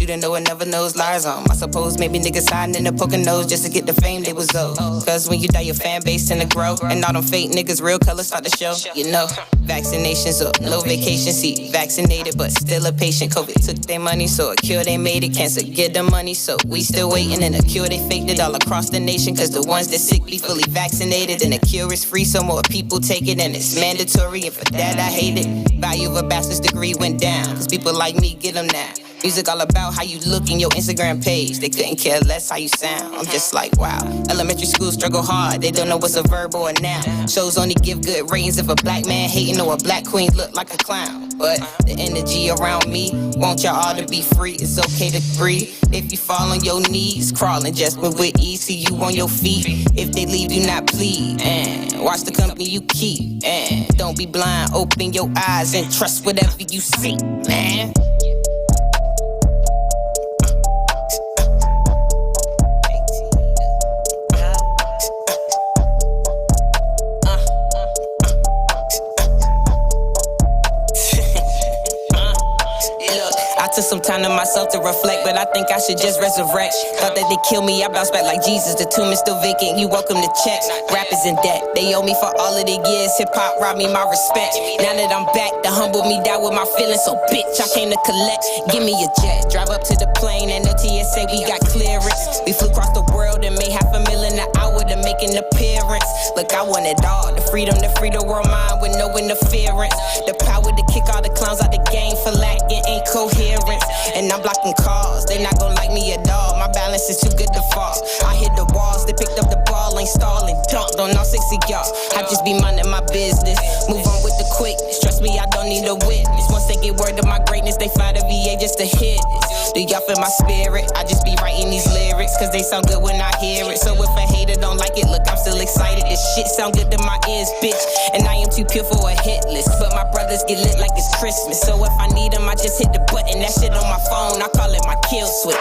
you to know it never knows lies on. I suppose maybe niggas hiding in the poking nose just to get the fame they was owed. Cause when you die, your fan base tend to grow. And all them fake niggas, real colors start to show. You know, vaccinations up, no vacation. See, vaccinated, but still a patient. COVID took their money, so a cure they made it. Cancer get the money, so we still waiting. And a cure they faked it all across the nation. Cause the ones that sick be fully vaccinated. And the cure is free, so more people take it. And it's mandatory, and for that I hate it. Value of a bachelor's degree went down. Cause people like me get them now. Music all about how you look in your Instagram page. They couldn't care less how you sound. I'm just like, wow. Elementary school struggle hard. They don't know what's a verb or a noun. Shows only give good ratings if a black man hating or a black queen look like a clown. But the energy around me, want y'all all to be free. It's okay to breathe. If you fall on your knees, crawling just move with ease. See you on your feet. If they leave you, not plead. And watch the company you keep. And don't be blind, open your eyes and trust whatever you see, man. Took some time to myself to reflect, but I think I should just resurrect. Thought that they kill me, I bounce back like Jesus. The tomb is still vacant, you welcome to check. Rap is in debt, they owe me for all of the years. Hip-hop robbed me my respect. Now that I'm back, they humble me down with my feelings. So bitch, I came to collect. Give me a jet, drive up to the plane and the TSA, we got clearance. We flew across the world and made $500,000 an hour to make an appearance. Look, I want it all, the freedom to free the world mind with no interference. The power to kick all the clowns out the game for lacking incoherence. And I'm blocking calls, they not gon' like me at all. My balance is too good to fall. I hit the walls, they picked up the ball, ain't stalling. Dunked on all 6 of y'all. I just be minding my business. Move on with the quickness. Trust me, I don't need a witness. Once they get word of my greatness, they fly to VA just to hit this. Do y'all feel my spirit? I just be writing these lyrics, cause they sound good when I hear it. So if a hater don't like it, look, I'm still excited. This shit sound good to my ears, bitch. And I am too pure for a hit list. But my brothers get lit like it's Christmas. So if I need them, I just hit the button. That shit on my phone, I call it my kill switch.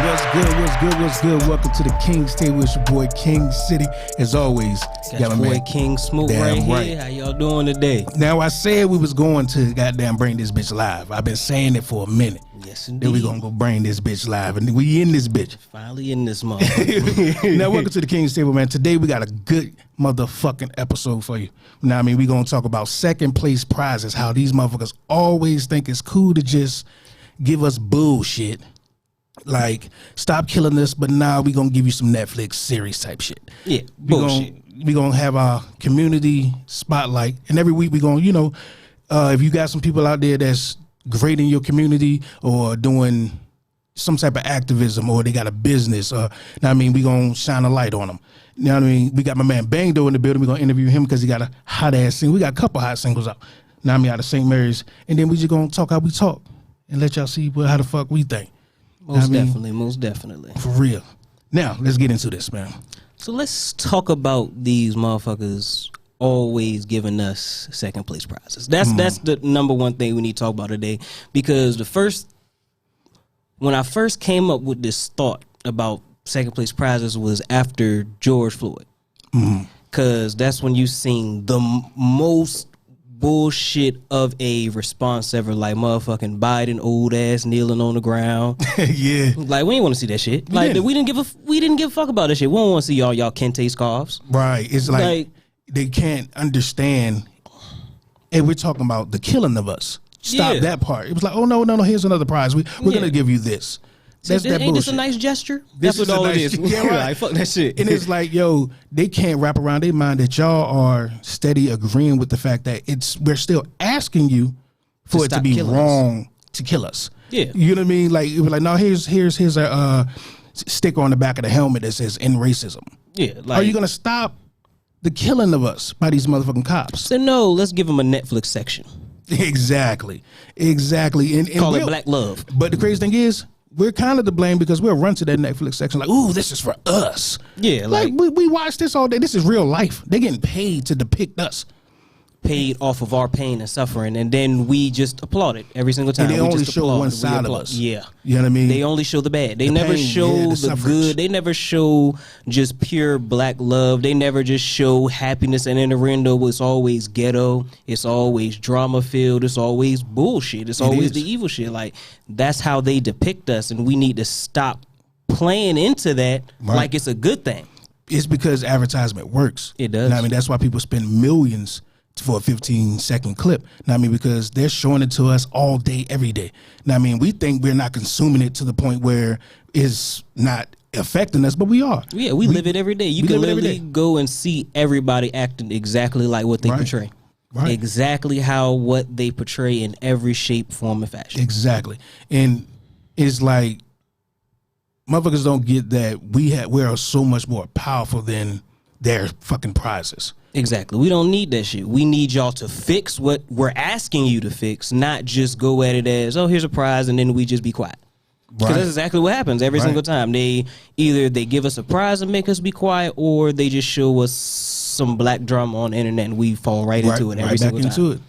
What's good? Welcome to the King's Table. It's your boy King City. As always, got my boy King Smoke right here. How y'all doing today? Now, I said we was going to goddamn bring this bitch live. I've been saying it for a minute. Yes, indeed. Then we gonna go bring this bitch live, and we in this bitch. Finally in this month. Now, welcome to the King's Table, man. Today we got a good motherfucking episode for you. Now, I mean, we gonna talk about second place prizes. How these motherfuckers always think it's cool to just give us bullshit. Like, stop killing us, but now we gonna give you some Netflix series type shit. Yeah, bullshit. We gonna have our community spotlight, and every week we gonna, if you got some people out there that's great in your community or doing some type of activism, or they got a business, we gonna shine a light on them. You know what I mean? We got my man Bang Doe in the building. We gonna interview him because he got a hot ass single. We got a couple hot singles out. Out of St. Mary's, and then we just gonna talk how we talk and let y'all see how the fuck we think. Most definitely. For real. Now, let's get into this, man. So let's talk about these motherfuckers always giving us second place prizes. That's the number one thing we need to talk about today. Because when I first came up with this thought about second place prizes was after George Floyd. Because that's when you seen the most bullshit of a response ever, like motherfucking Biden old ass kneeling on the ground. Yeah, like we ain't want to see that shit. Like we didn't give a fuck about that shit. We don't want to see y'all kente scarves. Right. It's like they can't understand. And we're talking about the killing of us. Stop that part. It was like, oh no, here's another prize. We're gonna give you this. That's that ain't bullshit. this a nice gesture? That's what all it is. Yeah, right. Like, fuck that shit. And it's like, yo, they can't wrap around their mind that y'all are steady agreeing with the fact that we're still asking you for it to be wrong to kill us. Yeah. You know what I mean? Like, it was like, no, here's a sticker on the back of the helmet that says "End Racism." Yeah. Like, are you gonna stop the killing of us by these motherfucking cops? So no, let's give them a Netflix section. Exactly. And call it Black Love. But the crazy thing is, we're kind of to blame because we'll run to that Netflix section like, ooh, this is for us. Yeah, like we watch this all day. This is real life. They're getting paid to depict us. paid off of our pain and suffering, and then we just applaud it every single time. And they we only just show applaud, one we side of applaud. us. Yeah. You know what I mean? They only show the bad. They The never pain, show yeah, the the suffrage. good. They never show just pure black love. They never just show happiness and innuendo. It's always ghetto. It's always drama filled. It's always bullshit. It's always is. the evil shit. Like, that's how they depict us, and we need to stop playing into that like it's a good thing. It's because advertisement works. It does. You know what I mean, that's why people spend millions for a 15-second clip. Now, I mean, because they're showing it to us all day, every day. Now, I mean, we think we're not consuming it to the point where it's not affecting us, but we are. Yeah, we live it every day. You can literally go and see everybody acting exactly like what they portray. Right. Exactly how what they portray in every shape, form, and fashion. Exactly. And it's like, motherfuckers don't get that we are so much more powerful than their fucking prizes. Exactly. We don't need that shit. We need y'all to fix what we're asking you to fix, not just go at it as, oh, here's a prize, and then we just be quiet. Because that's exactly what happens every single time. They give us a prize and make us be quiet, or they just show us some black drama on the internet and we fall right into it every single time. Into it.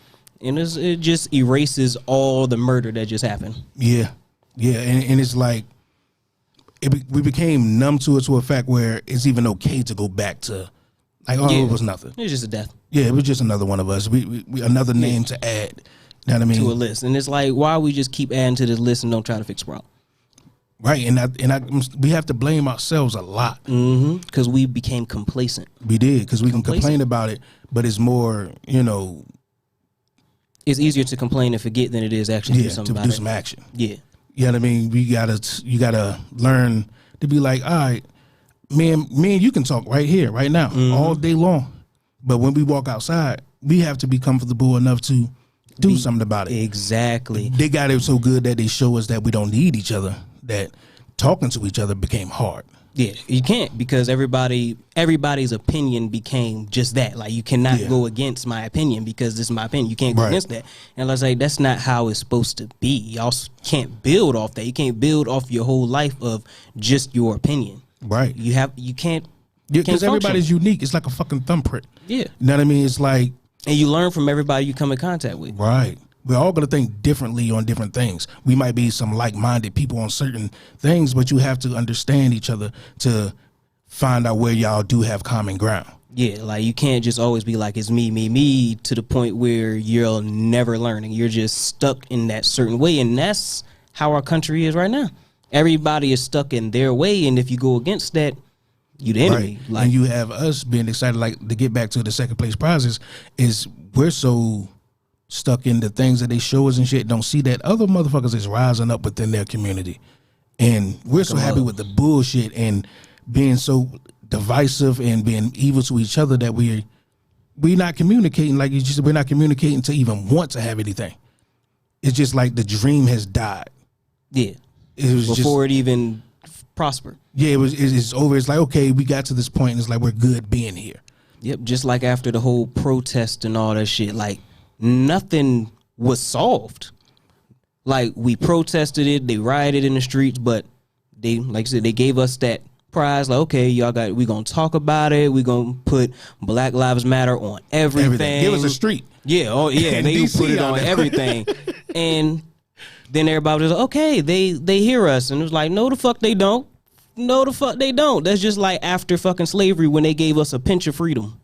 And it just erases all the murder that just happened. Yeah. Yeah. And it's like, we became numb to it to a fact where it's even okay to go back to, like, oh, it was nothing. It was just a death. Yeah, it was just another one of us. We another name to add. You know what I mean? To a list. And it's like, why we just keep adding to this list and don't try to fix the problem? Right, and we have to blame ourselves a lot. Because we became complacent. We did, because we can complain about it, but it's more, it's easier to complain and forget than it is actually to do something about it. Some action. Yeah. You know what I mean? You gotta learn to be like, all right, me and you can talk right here, right now, all day long. But when we walk outside, we have to be comfortable enough to do something about it. Exactly. They got it so good that they show us that we don't need each other, that talking to each other became hard. Yeah, you can't, because everybody's opinion became just that. Like, you cannot go against my opinion because this is my opinion. You can't go against that. And I was like, that's not how it's supposed to be. Y'all can't build off that. You can't build off your whole life of just your opinion. Right. You can't. Because everybody's unique. It's like a fucking thumbprint. Yeah. You know what I mean? It's like, and you learn from everybody you come in contact with. Right. We're all going to think differently on different things. We might be some like-minded people on certain things, but you have to understand each other to find out where y'all do have common ground. Yeah, like, you can't just always be like, it's me, to the point where you're never learning. You're just stuck in that certain way, and that's how our country is right now. Everybody is stuck in their way, and if you go against that, you're the enemy. Right. Like, and you have us being excited, like, to get back to the second place prizes, is we're so stuck in the things that they show us and shit, don't see that other motherfuckers is rising up within their community. And we're so happy with the bullshit and being so divisive and being evil to each other that we're not communicating, like you just said, we're not communicating to even want to have anything. It's just like the dream has died. Yeah. It was before it even prospered. Yeah, it's over. It's like, okay, we got to this point and it's like we're good being here. Yep, just like after the whole protest and all that shit, like, nothing was solved. Like, we protested it, they rioted in the streets, but they, like I said, they gave us that prize. Like, okay, we gonna talk about it. We gonna put Black Lives Matter on everything. Give us a street. Yeah, oh yeah, they DC put it on everything. And then everybody was like, okay, they hear us, and it was like, no, the fuck they don't. No, the fuck they don't. That's just like after fucking slavery when they gave us a pinch of freedom.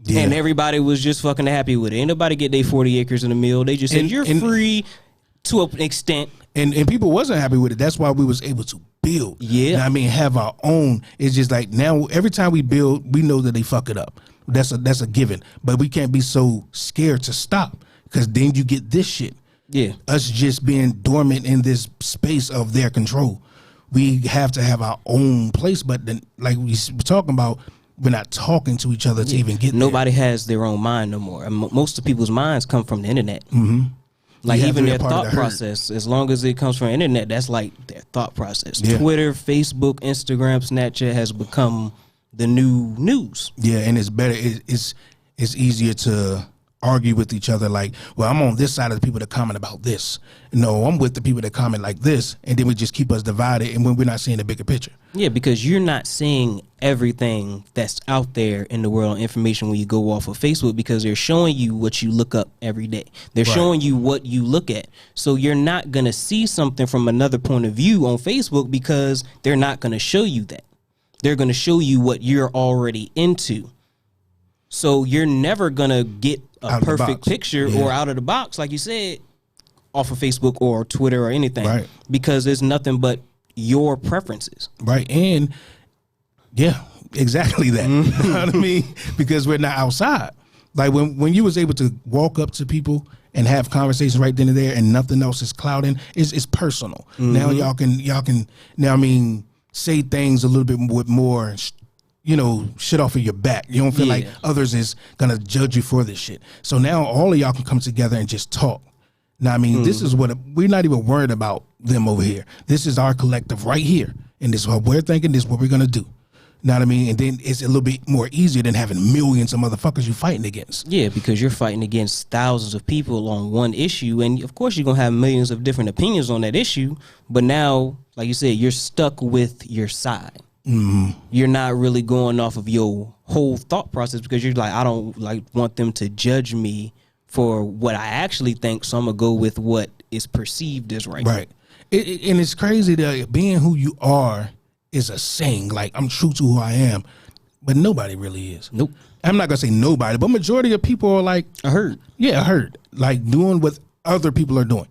Yeah. And everybody was just fucking happy with it. Ain't nobody get their 40 acres in the mill. They just said, you're free to an extent. And people wasn't happy with it. That's why we was able to build. Yeah. You know what I mean, have our own. It's just like now every time we build, we know that they fuck it up. That's a given. But we can't be so scared to stop, because then you get this shit. Yeah. Us just being dormant in this space of their control. We have to have our own place. But then, like we were talking about, we're not talking to each other to even get there. Nobody has their own mind no more. Most of people's minds come from the internet. Mm-hmm. Like, even their thought process, as long as it comes from the internet, that's like their thought process. Yeah. Twitter, Facebook, Instagram, Snapchat has become the new news. Yeah, and it's better. It's easier to argue with each other like, well, I'm on this side of the people that comment about this. No, I'm with the people that comment like this, and then we just keep us divided, and when we're not seeing the bigger picture. Yeah, because you're not seeing everything that's out there in the world, information when you go off of Facebook, because they're showing you what you look up every day. They're showing you what you look at. So you're not going to see something from another point of view on Facebook because they're not going to show you that. They're going to show you what you're already into. So you're never going to get a perfect picture or out of the box, like you said, off of Facebook or Twitter or anything. Right. Because it's nothing but your preferences. Right. And yeah, exactly that. You know what I mean? Because we're not outside. Like when you was able to walk up to people and have conversations right then and there and nothing else is clouding, it's personal. Now y'all can now, I mean, say things a little bit with more, you know, shit off of your back. You don't feel like others is going to judge you for this shit. So now all of y'all can come together and just talk. Now, I mean, this is what we're not even worried about them over here. This is our collective right here. And this is what we're thinking. This is what we're going to do. Know what I mean? And then it's a little bit more easier than having millions of motherfuckers you fighting against. Yeah, because you're fighting against thousands of people on one issue. And of course, you're going to have millions of different opinions on that issue. But now, like you said, you're stuck with your side. You're not really going off of your whole thought process because you're like, I don't like want them to judge me for what I actually think, so I'm gonna go with what is perceived as right. Right. And it's crazy that being who you are is a saying. Like, I'm true to who I am, but nobody really is. Nope. I'm not gonna say nobody, but majority of people are like I heard. Yeah, I heard. Like doing what other people are doing.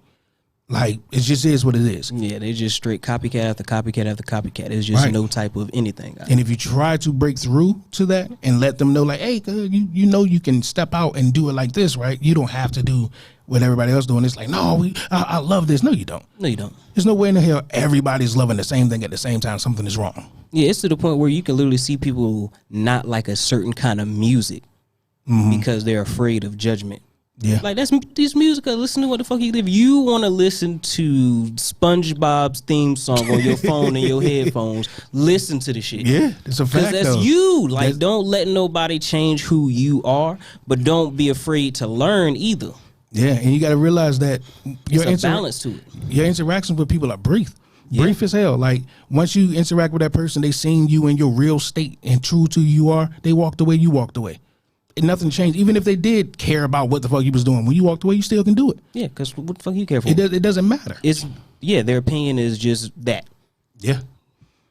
Like, it just is what it is. Yeah, they just straight copycat after copycat after copycat. There's just no type of anything. And if you try to break through to that and let them know, like, hey, you know you can step out and do it like this, right? You don't have to do what everybody else doing. It's like, no, I love this. No, you don't. No, you don't. There's no way in the hell everybody's loving the same thing at the same time. Something is wrong. Yeah, it's to the point where you can literally see people not like a certain kind of music because they're afraid of judgment. Yeah, like that's this music. Listen to what the fuck you live. You want to listen to SpongeBob's theme song on your phone and your headphones. Listen to the shit. Yeah, it's a fact. Because that's you. Like, don't let nobody change who you are, but don't be afraid to learn either. Yeah, and you got to realize that your balance to it. Your interactions with people are brief. Brief as hell. Like, once you interact with that person, they seen you in your real state and true to who you are. They walked away. You walked away. And nothing changed. Even if they did care about what the fuck you was doing, when you walked away, you still can do it. Yeah, because what the fuck you care for? It doesn't matter. Their opinion is just that. Yeah,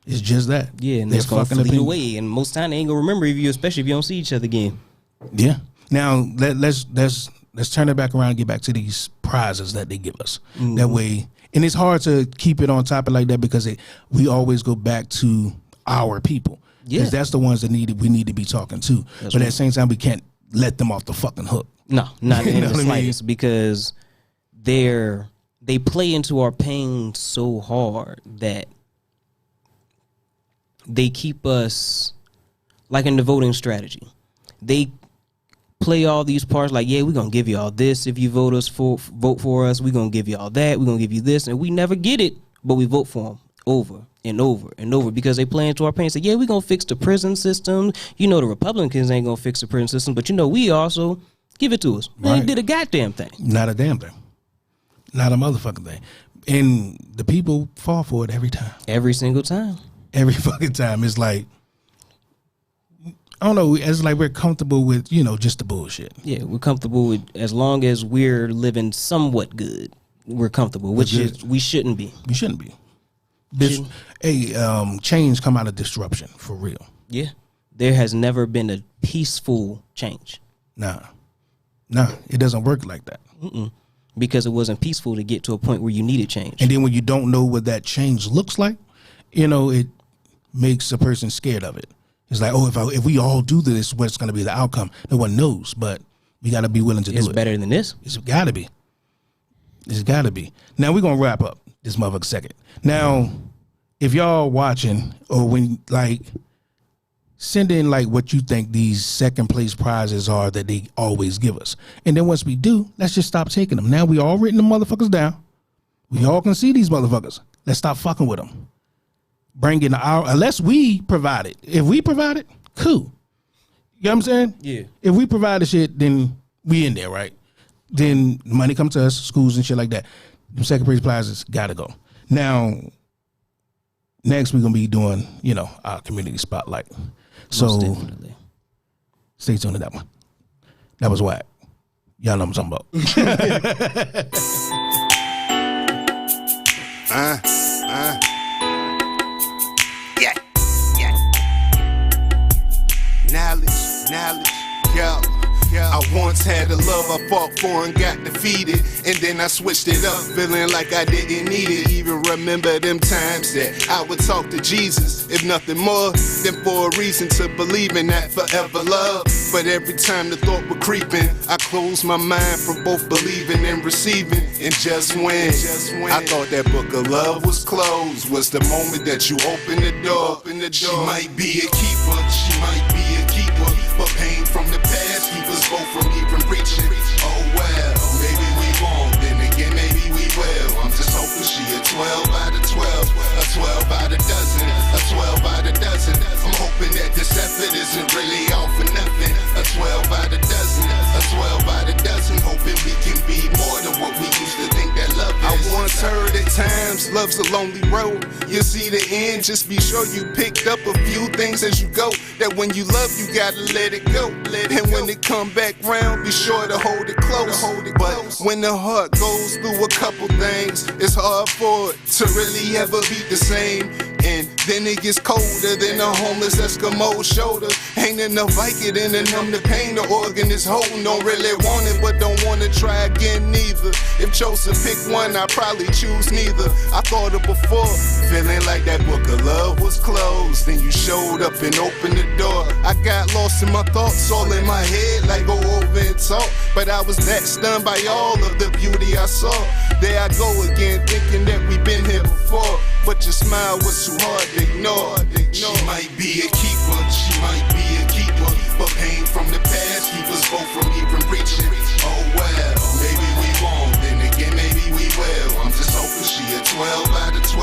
it's just that. Yeah, and it's gonna flee away. And most time they ain't gonna remember you, especially if you don't see each other again. Yeah. Now let's turn it back around and get back to these prizes that they give us. That way, and it's hard to keep it on topic like that because we always go back to our people. Yeah, because that's the ones that we need to be talking to. But at the same time, we can't let them off the fucking hook. No, not in the slightest, because they play into our pain so hard that they keep us like in the voting strategy. They play all these parts like, yeah, we're gonna give you all this if you vote for us. We're gonna give you all that. We're gonna give you this, and we never get it, but we vote for them over and over and over because they play into our pain. Say, yeah, we're gonna fix the prison system. You know, the Republicans ain't gonna fix the prison system, but you know, we also give it to us. They ain't did a goddamn thing. Not a damn thing. Not a motherfucking thing. And the people fall for it every time. Every single time. Every fucking time. It's like, I don't know. It's like we're comfortable with, just the bullshit. Yeah, we're comfortable with, as long as we're living somewhat good, we're comfortable, which is we shouldn't be. We shouldn't be. Change come out of disruption, for real. Yeah. There has never been a peaceful change. Nah, it doesn't work like that. Because it wasn't peaceful to get to a point where you needed change. And then when you don't know what that change looks like, it makes a person scared of it. It's like, oh, if we all do this, what's going to be the outcome? No one knows, but we got to be willing to do it. It's better than this. It's got to be. It's got to be. Now, we're going to wrap up this motherfucker second. Now, if y'all watching or when, send in, what you think these second place prizes are that they always give us. And then once we do, let's just stop taking them. Now, we all written the motherfuckers down. We all can see these motherfuckers. Let's stop fucking with them. Bring in unless we provide it. If we provide it, cool. You know what I'm saying? Yeah. If we provide the shit, then we in there, right? Then money come to us, schools and shit like that. Them second place prizes gotta go. Now, next we're gonna be doing, our community spotlight. So stay tuned to that one. That was whack. Y'all know what I'm talking about. Knowledge, yo. I once had a love I fought for and got defeated, and then I switched it up, feeling like I didn't need it. Even remember them times that I would talk to Jesus, if nothing more than for a reason to believe in that forever love. But every time the thought would creep in, I closed my mind from both believing and receiving. And just when I thought that book of love was closed, was the moment that you opened the door. She might be a keeper, she might be a keeper, but pain from the past keep us both from even reaching. Oh well, maybe we won't, then again maybe we will. I'm just hoping she a 12 out of 12, a 12 out of dozen, a 12 out of dozen. I'm hoping that this effort isn't really all for nothing. A 12 out of dozen, a 12 out of dozen. Hoping we can be more than what we used to think that love is. I once heard at times love's a lonely road. You see the end, just be sure you picked up a few things as you go. That when you love, you gotta let it go. And when it come back round, be sure to hold it close. But when the heart goes through a couple things, it's hard for it to really ever be the same. And then it gets colder than a homeless Eskimo's shoulder. Ain't enough Vicodin and numb the pain the organ is holding. Don't really want it, but don't wanna try again neither. If chose to pick one, I'd probably choose neither. I thought it before, feeling like that book of love was closed. Then you showed up and opened the door. I got lost in my thoughts, all in my head, like go over and talk. But I was that stunned by all of the beauty I saw. There I go again, thinking that we've been here before. But your smile was too hard to ignore. She might be a keeper, she might be a keeper, but pain from the past keep us both from even reaching. Oh well, maybe we won't, then again maybe we will. I'm just hoping she a 12 out of 12,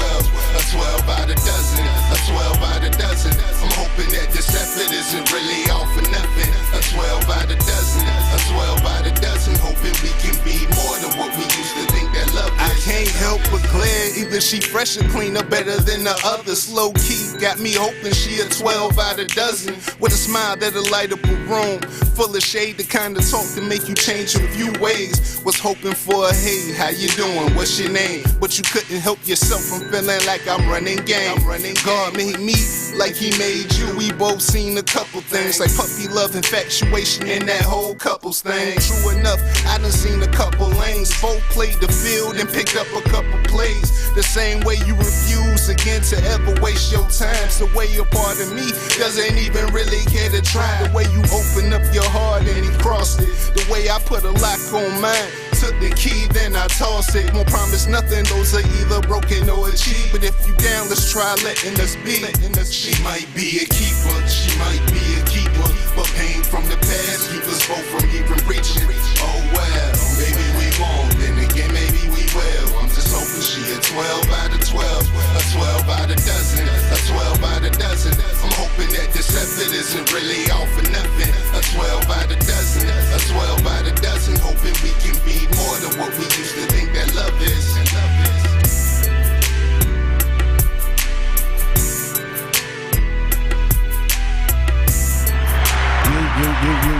a 12 out of dozen, a 12 out of dozen. I'm hoping that this effort isn't really all for nothing. A 12 out of dozen, a 12 out of dozen. Hoping we can be more than what we used to think that love is. I can't help but glare, either she fresh or cleaner, better than the others. Low key, got me hoping she a 12 out of dozen. With a smile that'll light up a room full of shade, the kind of talk to make you change a few ways. Was hoping for a hey, how you doing, what's your name? But you couldn't help yourself from feeling like I'm running game. God made me like he made you. We both seen a couple things, like puppy love, infatuation, and that whole couples thing. True enough, I done seen a couple lanes. Both played the field and picked up a couple plays. The same way you refuse again to ever waste your time. So way a part of me doesn't even really care to try. The way you open up your heart and he crossed it. The way I put a lock on mine, took the key, then I toss it. Won't promise nothing, those are either broken or achieved. But if you down, let's try letting us be. She might be a keeper, she might be a keeper, but pain from the past keep us both from even reaching. Oh well, maybe we won't, then again maybe we will. I'm just hoping she a 12 out of 12, a 12 out of dozen, a 12 out of dozen. I'm hoping that this effort isn't really all for nothing. A 12 out of dozen, a 12 out of dozen. Hoping we can be more than what we used to think that love is.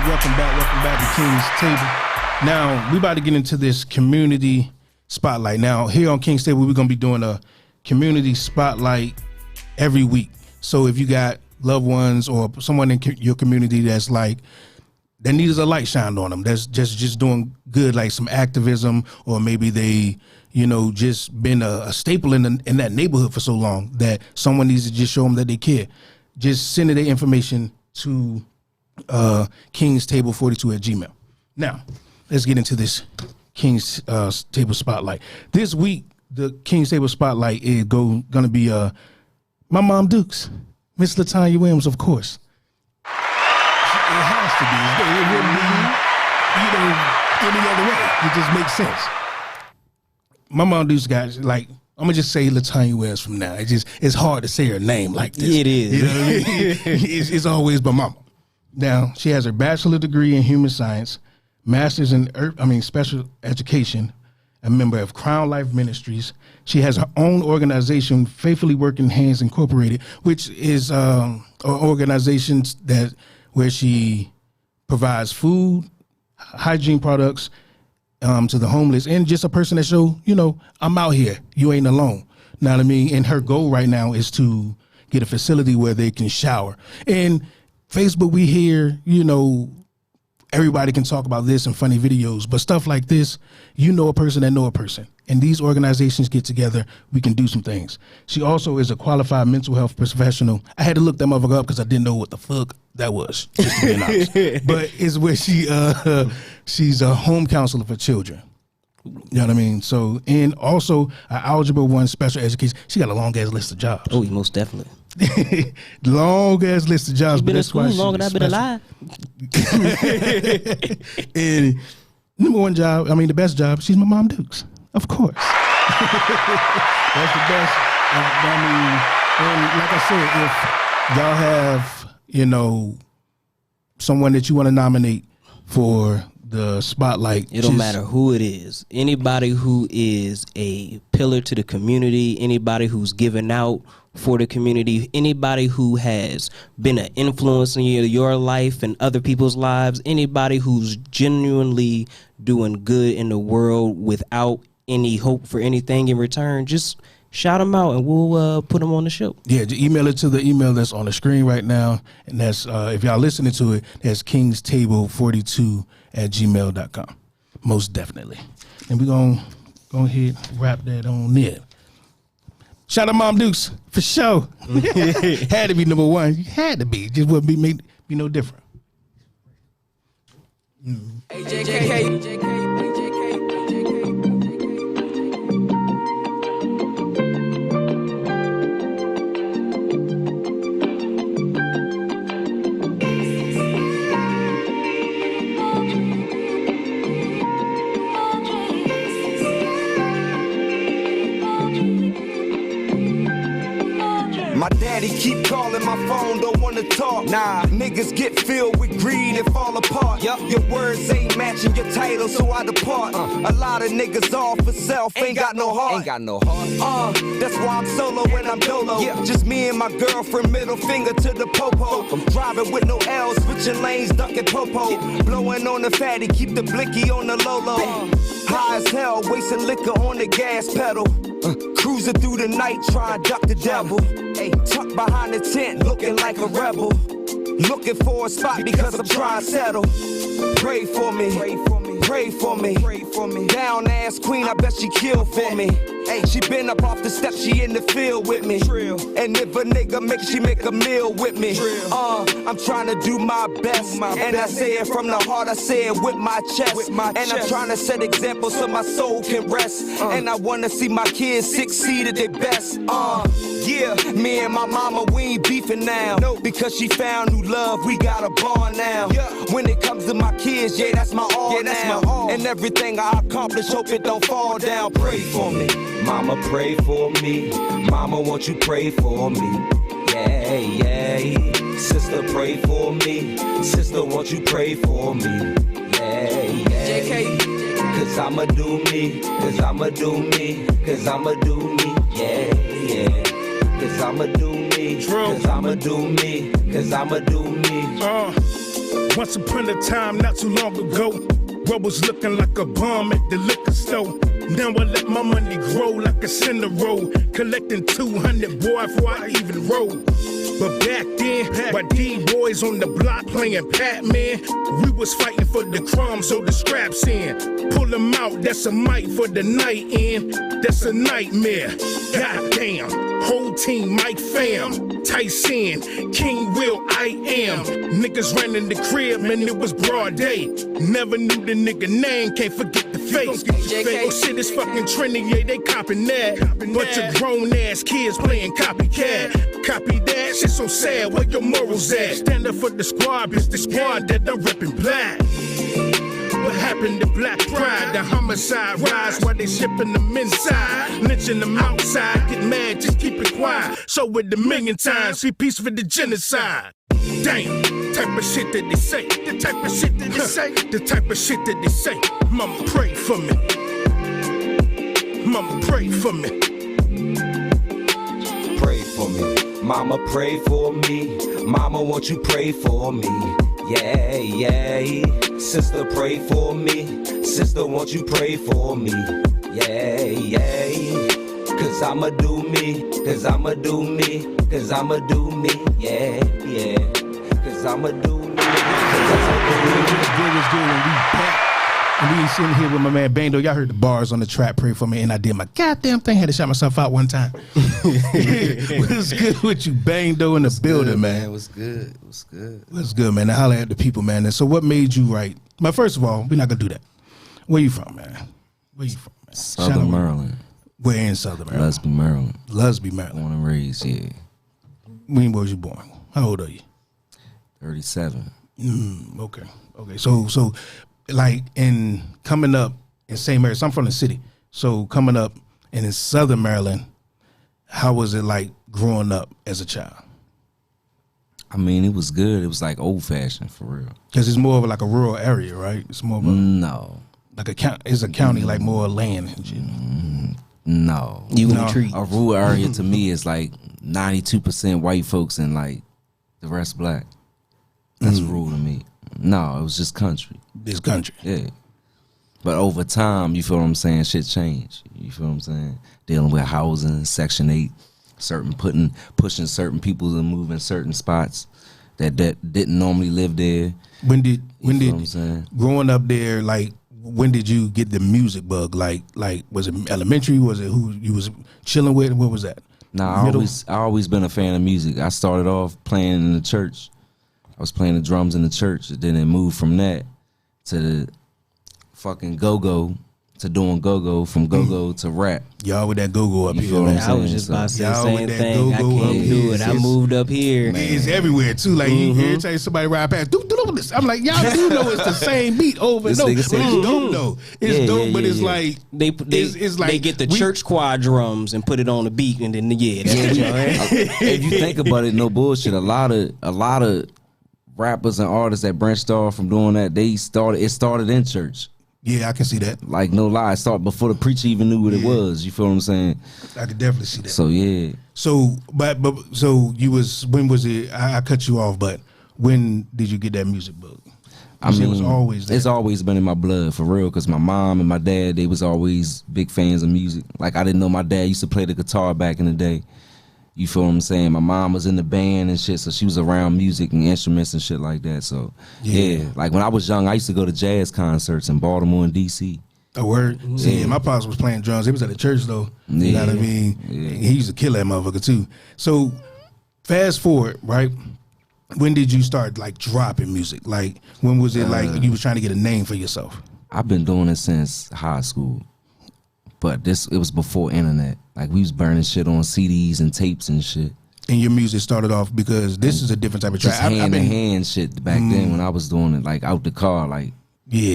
Welcome back to King's Table. Now, we about to get into this community spotlight. Now, here on King's Table, we're going to be doing a community spotlight every week. So if you got loved ones or someone in your community that's like, that needs a light shined on them, that's just doing good, like some activism, or maybe they, just been a staple in that neighborhood for so long that someone needs to just show them that they care. Just send their information to kingstable42@gmail. Now, let's get into this King's Table Spotlight. This week, the King's Table Spotlight is going to be my mom Dukes, Miss LaTanya Williams, of course. It has to be. It wouldn't be, any other way. It just makes sense. My mom Dukes got, like, I'm gonna just say LaTanya Williams from now. It's hard to say her name like this. It is. You know what I mean? It's always my mama. Now, she has her bachelor degree in human science, master's in special education, a member of Crown Life Ministries. She has her own organization, Faithfully Working Hands Incorporated, which is organizations where she provides food, hygiene products to the homeless, and just a person that show, I'm out here. You ain't alone. Know what I mean? And her goal right now is to get a facility where they can shower. And Facebook, we hear, everybody can talk about this in funny videos, but stuff like this, a person that know a person. And these organizations get together, we can do some things. She also is a qualified mental health professional. I had to look that motherfucker up because I didn't know what the fuck that was, just to be honest. But it's where she's a home counselor for children. You know what I mean? So, and also an Algebra 1 special education. She got a long ass list of jobs. Oh, most definitely. Long ass list of jobs. She's been in school longer than I've been alive. And number one job, the best job, she's my mom Dukes. Of course. That's the best. And like I said, if y'all have, someone that you want to nominate for the spotlight. It don't matter who it is. Anybody who is a pillar to the community, anybody who's given out for the community, anybody who has been an influence in your life and other people's lives, anybody who's genuinely doing good in the world without any hope for anything in return, just shout them out and we'll put them on the show. Yeah, just email it to the email that's on the screen right now. And that's, if y'all listening to it, that's kingstable42@gmail.com. Most definitely. And we're going to go ahead and wrap that on there. Shout out Mom Dukes, for sure. Had to be number one. Had to be. Just wouldn't be no different. My daddy keep calling my phone, don't wanna talk. Nah, niggas get filled with greed and fall apart. Yup. Your words ain't matching your title, so I depart. A lot of niggas all for self, ain't got no heart. Ain't got no heart. That's why I'm solo when I'm dolo. Yeah. Just me and my girlfriend, middle finger to the popo. I'm driving with no L, switching lanes, ducking popo. Yeah. Blowing on the fatty, keep the blicky on the low. High as hell, wasting liquor on the gas pedal. Cruising through the night, trying to duck the devil. Ay, tucked behind the tent, looking like a rebel. Looking for a spot because I'm trying to settle. Pray for me, pray for me, pray for me, pray for me. Down ass queen, I bet she kill for me. Hey, she been up off the steps, she in the field with me. And if a nigga she make a meal with me. I'm trying to do my best, and I say it from the heart, I say it with my chest. I'm trying to set examples so my soul can rest. And I wanna see my kids succeed at their best. Yeah, me and my mama, we ain't beefing now. Because she found new love, we got a bond now. When it comes to my kids, yeah, that's my all now. And everything I accomplish, hope it don't fall down. Pray for me. Mama, pray for me. Mama, won't you pray for me? Yeah, yeah. Sister, pray for me. Sister, won't you pray for me? Yeah, yeah. JK. Cause I'ma do me. Cause I'ma do me. Cause I'ma do me. Yeah, yeah. Cause I'ma do me. Cause I'ma do me. Cause I'ma do me. Once upon a time, not too long ago, what was looking like a bomb at the liquor store. Now I let my money grow like a cinder roll, collecting 200 boy before I even roll. But back then, while D-boys on the block playing Pac-Man, we was fighting for the crumbs, so the scraps in. Pull them out, that's a mic for the night in. That's a nightmare. Goddamn, whole team, Mike Fam, Tyson, King Will, I am. Niggas ran in the crib, man, it was broad day. Never knew the nigga name, can't forget the face. Oh shit, it's fucking trendy, yeah, they copping that. Bunch of grown-ass kids playing copycat. Copy that, shit so sad, where your morals at? Stand up for the squad, it's the squad that I'm reppin' black. What happened to black pride? The homicide rise while they shipping them inside. Lynching them outside, get mad, just keep it quiet. So with the million times, free peace for the genocide. Damn, type of shit that they say. The type of shit that they say. The type of shit that they say. Mama, pray for me. Mama, pray for me. Pray for me. Mama, pray for me. Mama, won't you pray for me? Yeah, yeah. Sister, pray for me. Sister, won't you pray for me? Yeah, yeah. Cause I'ma do me. Cause I'ma do me. Cause I'ma do me. Yeah, yeah. Cause I'ma do me. What's good when we back. And we sitting here with my man Bang Doe. Y'all heard the bars on the trap, pray for me, and I did my goddamn thing. Had to shout myself out one time. What's good with you, Bang Doe, in the building, man? What's good? What's good? What's good, man? Now holler at the people, man. And so what made you write? But first of all, we're not gonna do that. Where you from, man? Where you from, man? Southern Maryland. Where in Southern Maryland? Lusby, Maryland. Lusby, Maryland. Born and raised, yeah. When was you born? How old are you? 37. Okay. So like in coming up in St. Mary's, I'm from the city. So coming up and in Southern Maryland, how was it like growing up as a child? I mean, it was good. It was like old fashioned for real. Because it's more of like a rural area, right? It's more of a, No. like a county. It's a county like more land and shit. No. You in the tree. A rural area to me is like 92% white folks and like the rest black. That's rural to me. No, it was just country. This country. Yeah. But over time, you feel what I'm saying, shit changed. You feel what I'm saying? Dealing with housing, Section 8, pushing certain people to move in certain spots that didn't normally live there. When did what I'm saying? growing up there, like when did you get the music bug? Like was it elementary? Was it who you was chilling with? What was that? Nah, I always been a fan of music. I started off playing in the church. I was playing the drums in the church. Then it moved from that to the fucking go-go, to doing go-go, from go-go to rap. Y'all with that go-go up You here, feel what man. I'm I was saying? just about to say the Y'all same with that thing. I go-go up can't do here. it. I It's- moved up here. It's everywhere too. Like you every time somebody ride past, do this. I'm like, y'all do know it's the same beat over and This over. nigga But said, it's dope though. It's Yeah, dope, yeah, but yeah, it's yeah. like They like get the we- church choir drums and put it on the beat, and then that's what y'all If you think about it, no bullshit. A lot of rappers and artists that branched off from doing that, it started in church. Yeah, I can see that. Like no lie, it started before the preacher even knew what it was. You feel what I'm saying? I could definitely see that. So yeah. So, but so you was, when was it? I cut you off, but when did you get that music bug? I You said mean, it was always there. it's always been in my blood for real. Cause my mom and my dad, they was always big fans of music. Like I didn't know my dad used to play the guitar back in the day. You feel what I'm saying? My mom was in the band and shit, so she was around music and instruments and shit like that. So yeah, like when I was young, I used to go to jazz concerts in Baltimore and DC. A word. See, my pops was playing drums. He was at the church though. You know what I mean? Yeah. He used to kill that motherfucker too. So fast forward, right? When did you start like dropping music? Like when was it like you was trying to get a name for yourself? I've been doing it since high school, but it was before internet. Like we was burning shit on CDs and tapes and shit. And your music started off because this is a different type of track. Just hand to hand shit back then when I was doing it, like out the car, like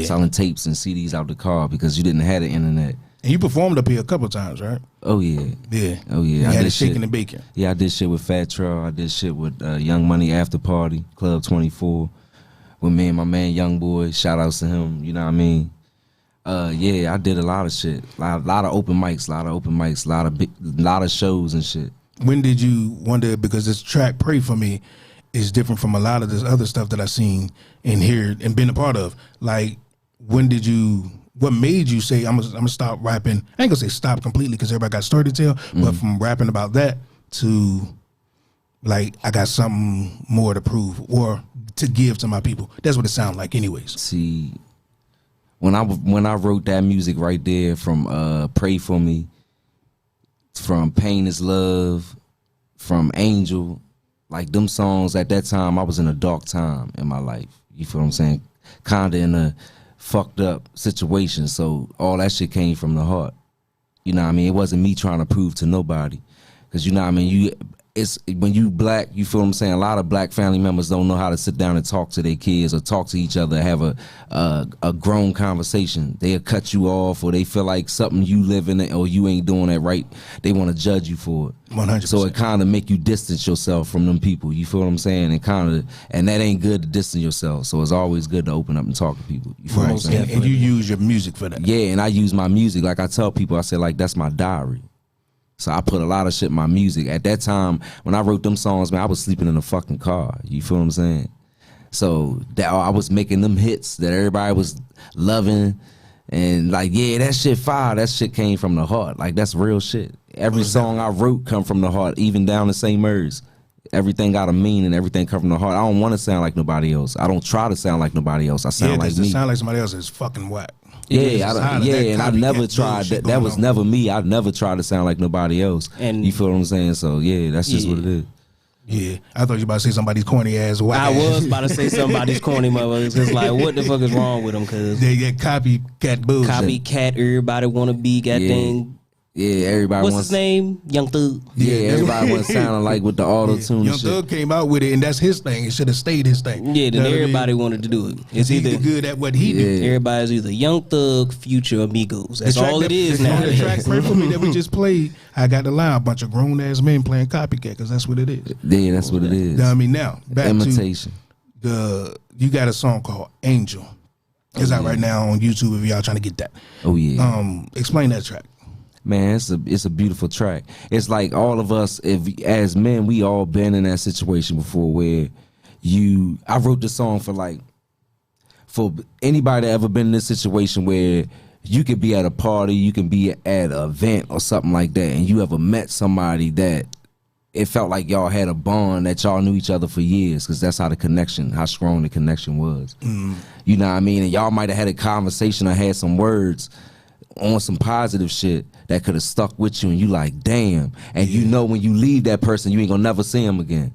selling tapes and CDs out the car because you didn't have the internet. And you performed up here a couple of times, right? Oh yeah, Yeah. oh yeah. You I had did it shaking shit. and baking. Yeah, I did shit with Fat Trail. I did shit with Young Money After Party, Club 24, with me and my man Young Boy. Shout outs to him. You know what I mean? Yeah, I did a lot of shit. A lot of open mics, a lot of shows and shit. When did you wonder, because this track Pray For Me is different from a lot of this other stuff that I've seen and heard and been a part of. Like, what made you say, I'm gonna stop rapping? I ain't gonna say stop completely because everybody got a story to tell, but from rapping about that to like, I got something more to prove or to give to my people. That's what it sounds like anyways. See, when I wrote that music right there from Pray For Me, from Pain Is Love, from Angel, like them songs at that time, I was in a dark time in my life. You feel what I'm saying? Kinda in a fucked up situation. So all that shit came from the heart. You know what I mean? It wasn't me trying to prove to nobody. Cause you know what I mean? it's when you black, you feel what I'm saying? A lot of black family members don't know how to sit down and talk to their kids or talk to each other, have a grown conversation. They'll cut you off, or they feel like something you live in it or you ain't doing that right. They want to judge you for it. 100%. So it kind of make you distance yourself from them people. You feel what I'm saying? And that ain't good to distance yourself. So it's always good to open up and talk to people. You feel what I'm saying? And you use your music for that. Yeah, and I use my music. Like I tell people, I say like that's my diary. So I put a lot of shit in my music. At that time, when I wrote them songs, man, I was sleeping in a fucking car. You feel what I'm saying? So that I was making them hits that everybody was loving. And like, yeah, that shit fire. That shit came from the heart. Like, that's real shit. Every song I wrote come from the heart, even down to St. Mary's. Everything got a meaning. Everything come from the heart. I don't want to sound like nobody else. I don't try to sound like nobody else. I sound like me. To sound like somebody else is fucking whack. Yeah, and I never tried that. That was never me. I never tried to sound like nobody else. And you feel what I'm saying? So yeah, that's just what it is. Yeah, I thought you about to say somebody's corny ass whack. I was about to say somebody's corny motherfuckers. Cause like, what the fuck is wrong with them? Cause they get copycat bullshit. Copycat. Everybody want to be goddamn. Yeah, everybody What's wants. his name? Young Thug. Yeah, everybody wants sounding like with the auto tune. Young Thug came out with it, and that's his thing. It should have stayed his thing. Yeah, then everybody wanted to do it. It's either good at what he did. Everybody's either Young Thug, Future, Amigos. That's all it is now. The track "Pray For Me" that we just played, I got the line, a bunch of grown ass men playing copycat, because that's what it is. Yeah, that's what it is. You know what I mean? Now back imitation. To you got a song called "Angel." It's out right now on YouTube if y'all trying to get that. Oh yeah. Explain that track. Man, it's a beautiful track. It's like all of us, as men, we all been in that situation before where I wrote the song for anybody that ever been in this situation where you could be at a party, you can be at an event or something like that, and you ever met somebody that it felt like y'all had a bond, that y'all knew each other for years, because that's how strong the connection was. You know what I mean? And y'all might have had a conversation or had some words on some positive shit that could have stuck with you, and you like, damn. And you know when you leave that person, you ain't gonna never see him again.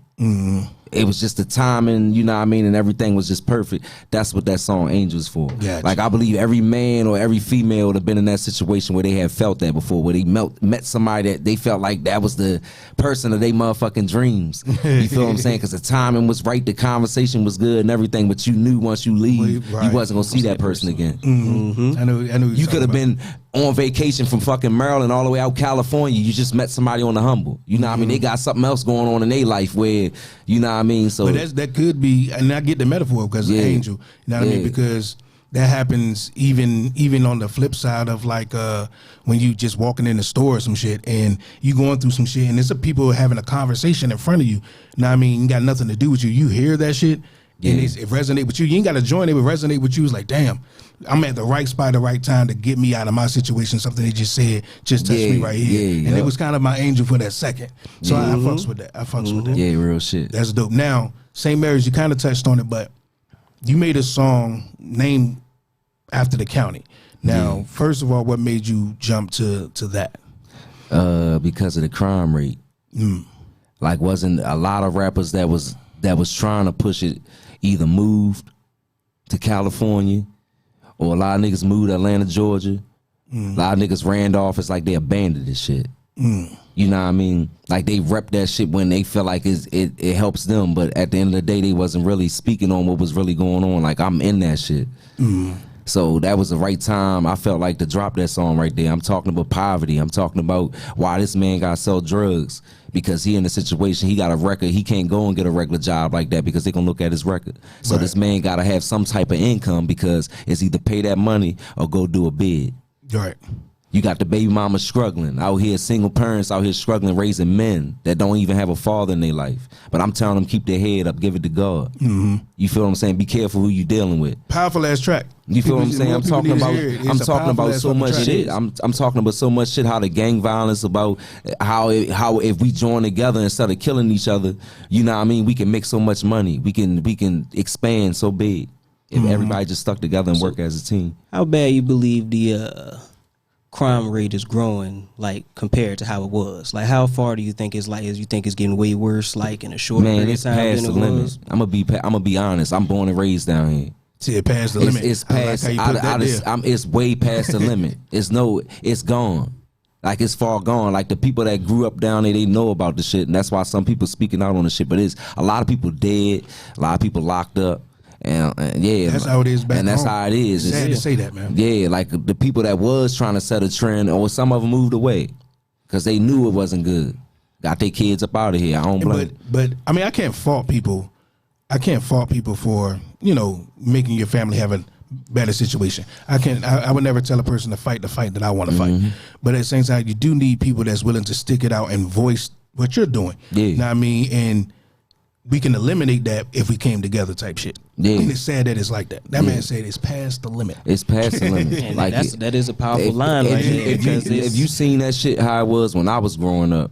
It was just the timing, you know what I mean, and everything was just perfect. That's what that song "Angels" for. Gotcha. Like, I believe every man or every female would have been in that situation where they had felt that before, where they met somebody that they felt like that was the person of their motherfucking dreams. You feel what I'm saying? Because the timing was right, the conversation was good and everything, but you knew once you leave, you wasn't gonna see that person again. I know You could have been on vacation from fucking Maryland all the way out California. You just met somebody on the humble. You know what I mean? They got something else going on in their life where, you know what I mean? So but that could be, and I get the metaphor because of Angel. You know what I mean? Because that happens even on the flip side of like when you just walking in the store or some shit and you going through some shit and it's people having a conversation in front of you. You know what I mean? You got nothing to do with you. You hear that shit and it resonate with you. You ain't got to join it, but resonate with you. It's like, damn, I'm at the right spot at the right time to get me out of my situation. Something they just said just touched me right here. And it was kind of my angel for that second. So I fucks with that. I fucks with that. Yeah, real shit. That's dope. Now, St. Mary's, you kind of touched on it, but you made a song named after the county. Now, first of all, what made you jump to that? Because of the crime rate. Like, wasn't a lot of rappers that was trying to push it either moved to California, or a lot of niggas moved to Atlanta, Georgia. A lot of niggas ran off. It's like they abandoned this shit. You know what I mean? Like, they rep that shit when they feel like it helps them, but at the end of the day, they wasn't really speaking on what was really going on. Like, I'm in that shit. So that was the right time, I felt like, to drop that song right there. I'm talking about poverty. I'm talking about why this man got to sell drugs, because he in a situation, he got a record. He can't go and get a regular job like that because they going to look at his record. So this man got to have some type of income, because it's either pay that money or go do a bid. Right. You got the baby mama struggling out here, single parents out here struggling, raising men that don't even have a father in their life. But I'm telling them, keep their head up, give it to God. You feel what I'm saying? Be careful who you dealing with. Powerful ass track. You feel what I'm saying? I'm talking about so much shit. I'm talking about so much shit. How the gang violence, about how if we join together instead of killing each other, you know what I mean? We can make so much money. We can expand so big if everybody just stuck together and work as a team. How bad you believe the crime rate is growing, like, compared to how it was? Like, how far do you think it's like? You think it's getting way worse, like, in a shorter period of time past than the it limit. was? I'm gonna be honest. I'm born and raised down here. See, it past the limit. It's past. It's way past the limit. It's gone. Like it's far gone. Like the people that grew up down there, they know about the shit, and that's why some people speaking out on the shit. But it's a lot of people dead, a lot of people locked up, and yeah, that's how it is back and that's home. how it is. Sad to say that, man. Yeah, like the people that was trying to set a trend, or some of them moved away because they knew it wasn't good. Got their kids up out of here. I don't blame. But I mean, I can't fault people. I can't fault people for making your family have a better situation. I would never tell a person to fight the fight that I want to fight. But at the same time, you do need people that's willing to stick it out and voice what you're doing. Yeah. You know what I mean? And we can eliminate that if we came together type shit. Yeah. And it's sad that it's like that. That man said it's past the limit. It's past the limit. And Like that is a powerful line right there. If you seen that shit how it was when I was growing up,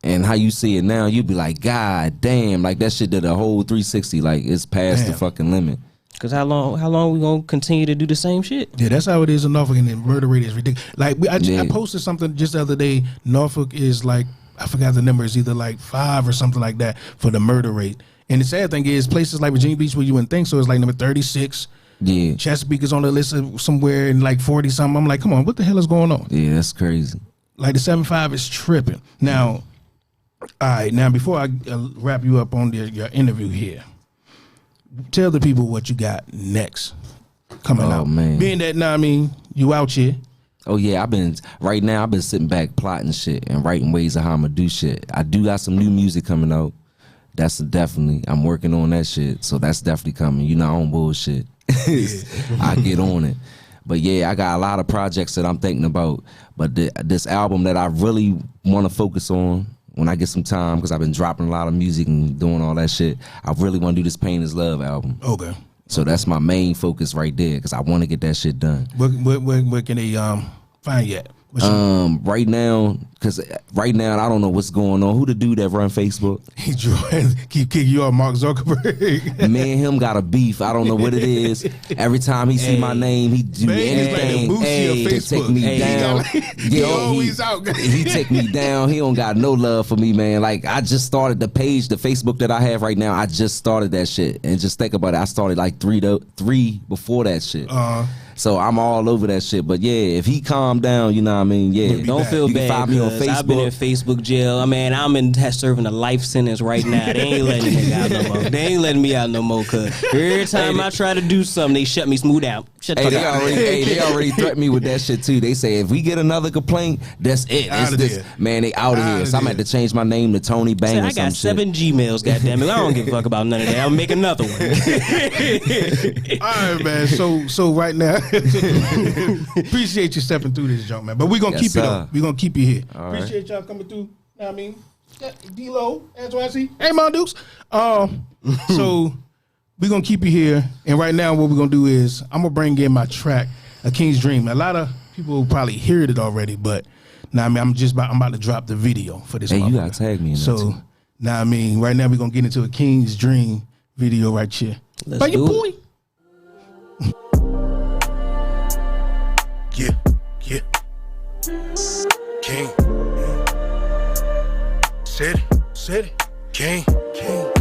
and how you see it now, you'd be like, God damn, like that shit did a whole 360. Like it's past the fucking limit. Cause how long we gonna continue to do the same shit? Yeah, that's how it is in Norfolk, and the murder rate is ridiculous. Like I posted something just the other day. Norfolk is like, I forgot the number, it's either like 5 or something like that for the murder rate. And the sad thing is, places like Virginia Beach where you wouldn't think so, it's like number 36. Yeah. Chesapeake is on the list of somewhere in like 40 something. I'm like, come on, what the hell is going on? Yeah, that's crazy. Like the 7.5 is tripping. Now, all right, now before I wrap you up on your interview here, tell the people what you got next coming out. Man. Being that, I mean, you out here. Oh yeah, I've been sitting back plotting shit and writing ways of how I'm gonna do shit. I do got some new music coming out. That's definitely, I'm working on that shit. So that's definitely coming. You know, I don't bullshit. I get on it. But yeah, I got a lot of projects that I'm thinking about. But this album that I really want to focus on when I get some time, because I've been dropping a lot of music and doing all that shit, I really want to do this Pain is Love album. Okay. So that's my main focus right there, because I want to get that shit done. Where can they find you at? Right now, because right now I don't know what's going on. Who the dude that run Facebook? He keep kicking you off, Mark Zuckerberg. Me and him got a beef. I don't know what it is. Every time he see my name, he do anything to take me down. He always out. He take me down. He don't got no love for me, man. Like I just started the page, the Facebook that I have right now. I just started that shit, and just think about it. I started like three before that shit. So I'm all over that shit. But yeah, if he calm down, you know what I mean? Yeah. Don't feel you bad. Can find me on Facebook. I've been in Facebook jail. I mean, I'm serving a life sentence right now. They ain't letting me out no more. They ain't letting me out no more, cuz every time I try to do something, they shut me smooth out. Shut the fuck out. They already threatened me with that shit too. They say if we get another complaint, that's it. It's this, man, they out of here. So I'm gonna have to change my name to Tony Bang or some shit. I got 7 Gmails, goddammit. I don't give a fuck about none of that. I'll make another one. All right, man. So right now, appreciate you stepping through this junk, man. But we're gonna keep it up. We're gonna keep you here. All appreciate y'all coming through. Know what I mean, D-Lo, NYC. Hey, Mon Dukes. So we're gonna keep you here. And right now, what we're gonna do is I'm gonna bring in my track, A King's Dream. A lot of people probably heard it already, but now I mean, I'm about to drop the video for this. Hey, you gotta tag me in that too. Now I mean, right now we're gonna get into A King's Dream video right here. Let's do it. Boy. Yeah. King. City. King. Yeah.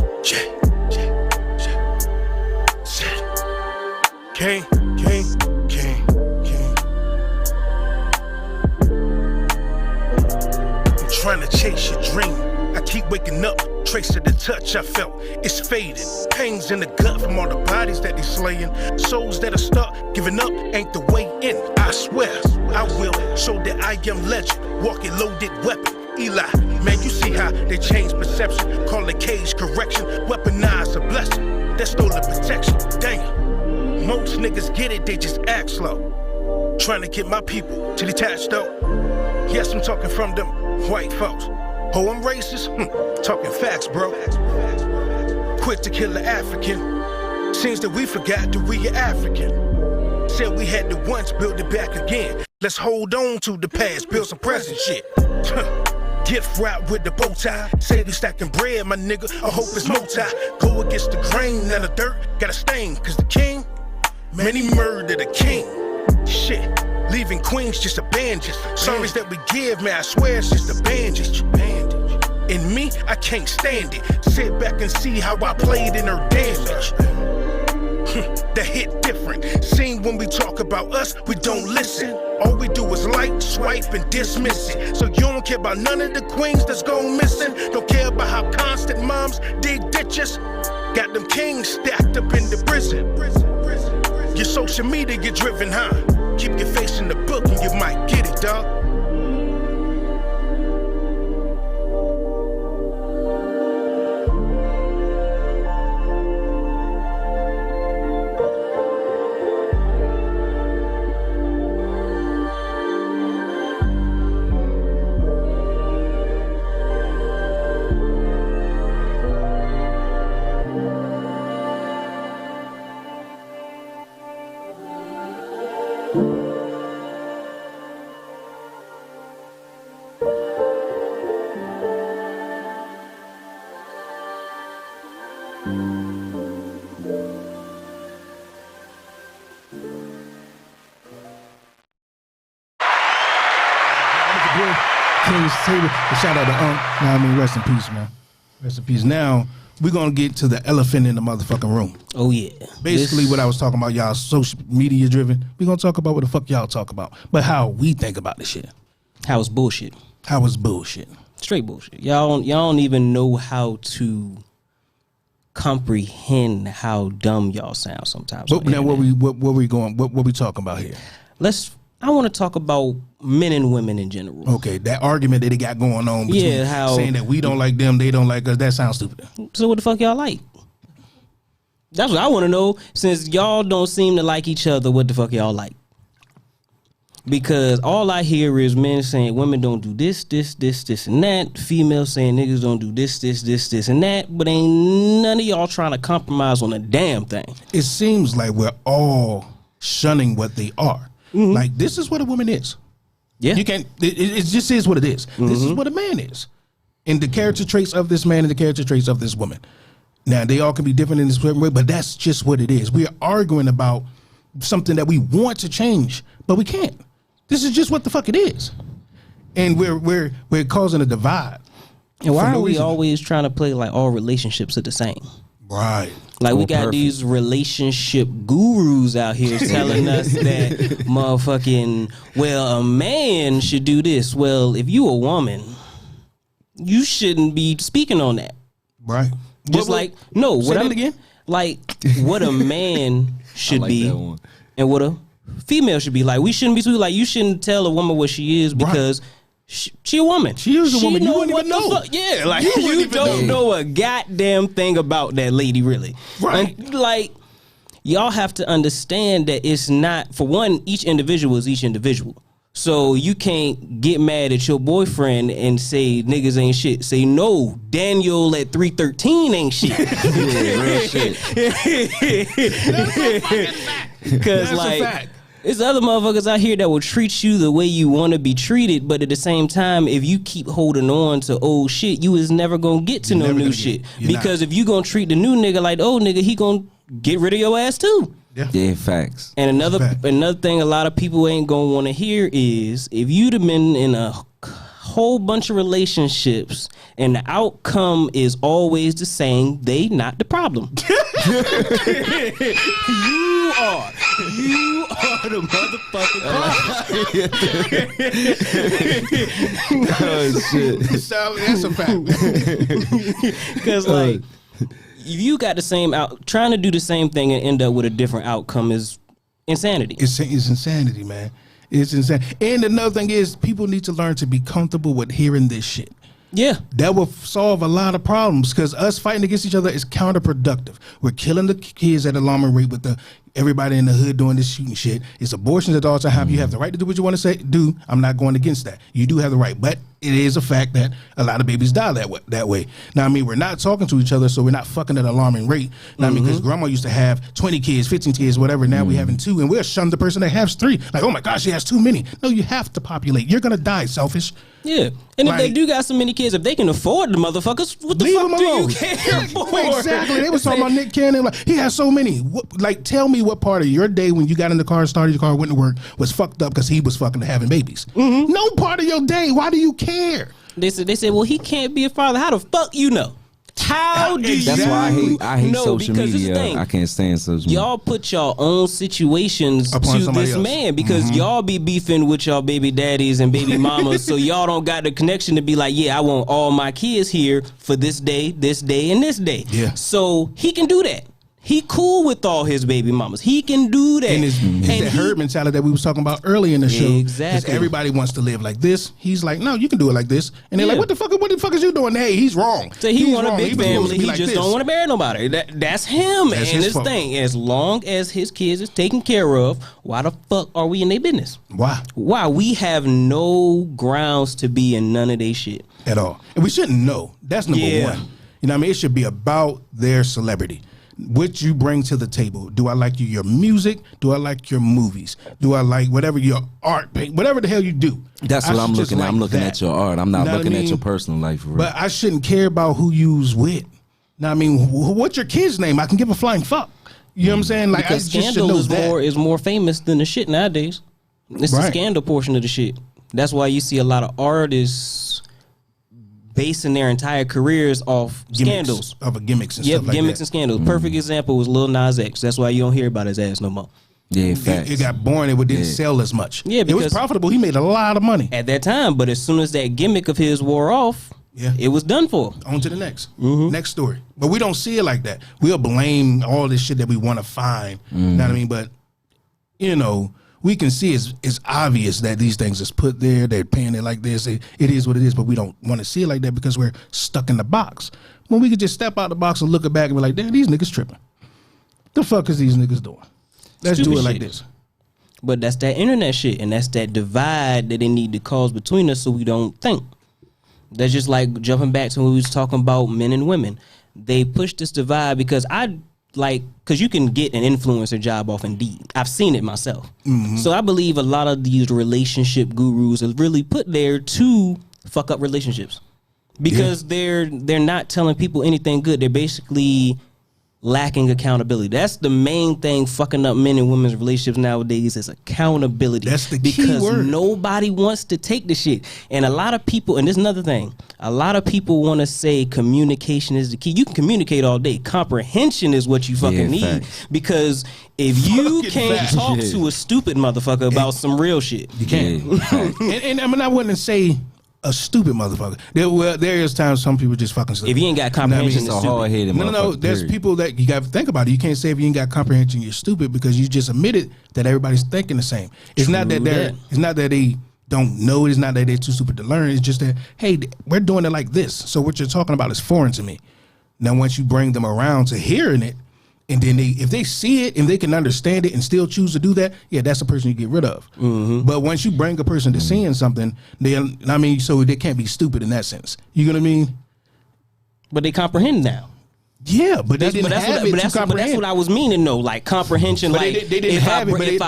City. King. I'm trying to chase your dream. I keep waking up, trace of the touch I felt. It's fading. Pains in the gut from all the bodies that they slaying. Souls that are stuck, giving up ain't the way in. I swear, I will show that I am legend. Walking loaded weapon. Eli, man, you see how they change perception. Call it cage correction. Weaponize a blessing. That's stolen protection. Damn. Most niggas get it, they just act slow. Trying to get my people to detach though. Yes, I'm talking from them white folks. Oh, I'm racist? Talking facts, bro. Quick to kill an African. Seems that we forgot that we are African. Said we had to once build it back again. Let's hold on to the past, build some present shit. Get fried with the bow tie. Say we stacking bread, my nigga. I hope it's multi. Go against the grain and the dirt. Got a stain, cause the king, man, he murdered the king. Shit. Leaving queens just a bandage. Sorries that we give, man, I swear it's just a bandage. In me, I can't stand it. Sit back and see how I played in her damage. That hit different. Seen when we talk about us, we don't listen. All we do is like, swipe, and dismiss it. So you don't care about none of the queens that's gone missing. Don't care about how constant moms dig ditches. Got them kings stacked up in the prison. Your social media get driven, huh? Keep your face in the book and you might get it, dog. Shout out to Nah, I mean, rest in peace, man. Rest in peace. Now, we're going to get to the elephant in the motherfucking room. Oh, yeah. Basically, what I was talking about, y'all social media driven. We're going to talk about what the fuck y'all talk about. But how we think about this shit. How it's bullshit. How it's bullshit. Straight bullshit. Y'all don't even know how to comprehend how dumb y'all sound sometimes. But now, what we going? What we talking about here? I want to talk about men and women in general. Okay, that argument that they got going on between saying that we don't like them, they don't like us, that sounds stupid. So what the fuck y'all like? That's what I want to know. Since y'all don't seem to like each other, what the fuck y'all like? Because all I hear is men saying women don't do this, and that. Females saying niggas don't do this, and that. But ain't none of y'all trying to compromise on a damn thing. It seems like we're all shunning what they are. Mm-hmm. Like, this is what a woman is. Yeah. You can't, it just is what it is. Mm-hmm. This is what a man is. And the character traits of this man and the character traits of this woman. Now, they all can be different in this way, but that's just what it is. We're arguing about something that we want to change, but we can't. This is just what the fuck it is. And we're causing a divide. And why are we always trying to play like all relationships are the same? Right. Like we got these relationship gurus out here telling us that motherfucking, well, a man should do this. Well, if you a woman, you shouldn't be speaking on that. Right. Just say that again? Like what a man should be and what a female should be. Like we shouldn't be like you shouldn't tell a woman what she is because she a woman. She is a woman. You wouldn't even know. Yeah, like you don't know a goddamn thing about that lady, really. Right. And, like, y'all have to understand that it's not, for one, each individual is each individual. So you can't get mad at your boyfriend and say niggas ain't shit. Say no, Daniel at 313 ain't shit. Yeah, real shit. Because like. There's other motherfuckers out here that will treat you the way you want to be treated, but at the same time, if you keep holding on to old shit, you is never gonna get to no new shit. Because if you gonna treat the new nigga like the old nigga, he gonna get rid of your ass too. Yeah, facts. And another thing a lot of people ain't gonna want to hear is if you'd have been in a whole bunch of relationships and the outcome is always the same, they not the problem. You are the motherfucking problem. Oh shit. That's a fact. Because like if you got the same trying to do the same thing and end up with a different outcome is insanity. It's insanity, man. It's insane. And another thing is people need to learn to be comfortable with hearing this shit. Yeah. That will solve a lot of problems because us fighting against each other is counterproductive. We're killing the kids at an alarming rate with everybody in the hood doing this shooting shit. It's abortions at all time. You have the right to do what you want to do. I'm not going against that. You do have the right. But it is a fact that a lot of babies die that way. Now, I mean, we're not talking to each other, so we're not fucking at an alarming rate. Now, I mean, because grandma used to have 20 kids, 15 kids, whatever. Now we having 2, and we'll shun the person that has 3. Like, oh my gosh, she has too many. No, you have to populate. You're going to die, selfish. Yeah. And if they do got so many kids, if they can afford the motherfuckers, what the fuck do you care for? Exactly. They was talking about Nick Cannon. Like, he has so many. Like, tell me what part of your day when you got in the car, started your car, went to work, was fucked up because he was fucking having babies. Mm-hmm. No part of your day. Why do you care? They said, well, he can't be a father. How the fuck you know? How do you? That's why I hate No, social because this is the media. thing. I can't stand social media. Y'all put your own situations Upon to somebody this else. man because y'all be beefing with y'all baby daddies and baby mamas, so y'all don't got the connection to be like, yeah, I want all my kids here for this day, and this day. Yeah. So he can do that. He cool with all his baby mamas. He can do that. And it's that herd mentality that we was talking about earlier in the show. 'Cause Exactly. everybody wants to live like this. He's like, no, you can do it like this. And they're Yeah. like, what the fuck is you doing? Hey, he's wrong. So he He's want a wrong. big was supposed to family. be He like just this. don't want to marry nobody. That's him. That's and his this fault. thing, as long as his kids is taken care of, why the fuck are we in their business? Why? Why? We have no grounds to be in none of their shit. At all. And we shouldn't know. That's number Yeah. one. You know what I mean? It should be about their celebrity. What you bring to the table. Do I like your music? Do I like your movies? Do I like whatever your art, whatever the hell you do? That's I what I'm should just looking at. like I'm looking that. at your art. I'm not You know what looking I at mean? your personal life. For real. But I shouldn't care about who you's with. Now, I mean, what's your kid's name? I can give a flying fuck. You know what I'm saying? Like, Because I just should scandal know is that. more famous than the shit nowadays. It's the Right. scandal portion of the shit. That's why you see a lot of artists basing their entire careers off scandals. Of gimmicks and Yep, stuff like gimmicks that. and scandals. Perfect example was Lil Nas X. That's why you don't hear about his ass no more. yeah, facts. It got boring. It didn't Yeah. sell as much. Yeah, it was because- profitable. He made a lot of money. At that time, but as soon as that gimmick of his wore off, Yeah. it was done for. On to the next. Mm-hmm. Next story. But we don't see it like that. We'll blame all this shit that we want to find. You know what I mean? But, you know, we can see it's obvious that these things is put there. They're paying it like this. It is what it is, but we don't want to see it like that because we're stuck in the box. When we could just step out the box and look it back and be like, damn, these niggas tripping. The fuck is these niggas doing? Let's Stupid do it like shit. this. But that's that internet shit, and that's that divide that they need to cause between us so we don't think. That's just like jumping back to when we was talking about men and women. They push this divide because because you can get an influencer job off Indeed. I've seen it myself. So I believe a lot of these relationship gurus are really put there to fuck up relationships because they're not telling people anything good. They're basically lacking accountability. That's the main thing fucking up men and women's relationships nowadays is accountability. That's the key because word. nobody wants to take the shit. And a lot of people, and there's another thing, a lot of people want to say communication is the key. You can communicate all day. Comprehension is what you fucking need. facts. Because if you Fucking can't facts. talk Yeah. to a stupid motherfucker about some real shit, You can't. Yeah, facts. And I mean, I wouldn't say a stupid motherfucker. There is times some people just fucking stupid. if you ain't got You know what I mean? comprehension, It's it's a stupid. hard-headed No. motherfucker, There's period. people that you got to think about it. You can't say if you ain't got comprehension, you're stupid because you just admitted that everybody's thinking the same. It's not that True they're. that. It's not that they don't know. It's not that they're too stupid to learn. It's just that hey, we're doing it like this. So what you're talking about is foreign to me. Now once you bring them around to hearing it, and then if they see it and they can understand it and still choose to do that, yeah, that's the person you get rid of. But once you bring a person to seeing something, so they can't be stupid in that sense. You know what I mean? But they comprehend now. Yeah, but they didn't that's have what, it but to that's comprehend. what I was meaning though, like comprehension. But like they didn't have it, but if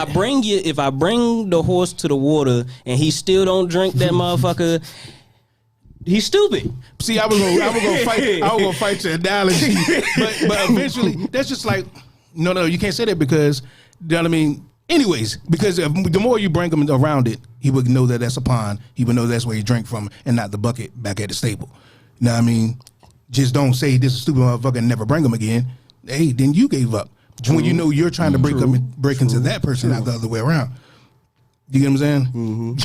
I bring the horse to the water and he still don't drink that motherfucker, he's stupid. See, I was gonna fight your analogy, but eventually, that's just like, no, you can't say that because, you know what I mean. Anyways, because the more you bring him around it, he would know that that's a pond. He would know that's where he drank from, and not the bucket back at the stable. You know what I mean? Just don't say this is a stupid motherfucker and never bring him again. Hey, then you gave up. When you know you're trying to break into that person, not the other way around. You get what I'm saying?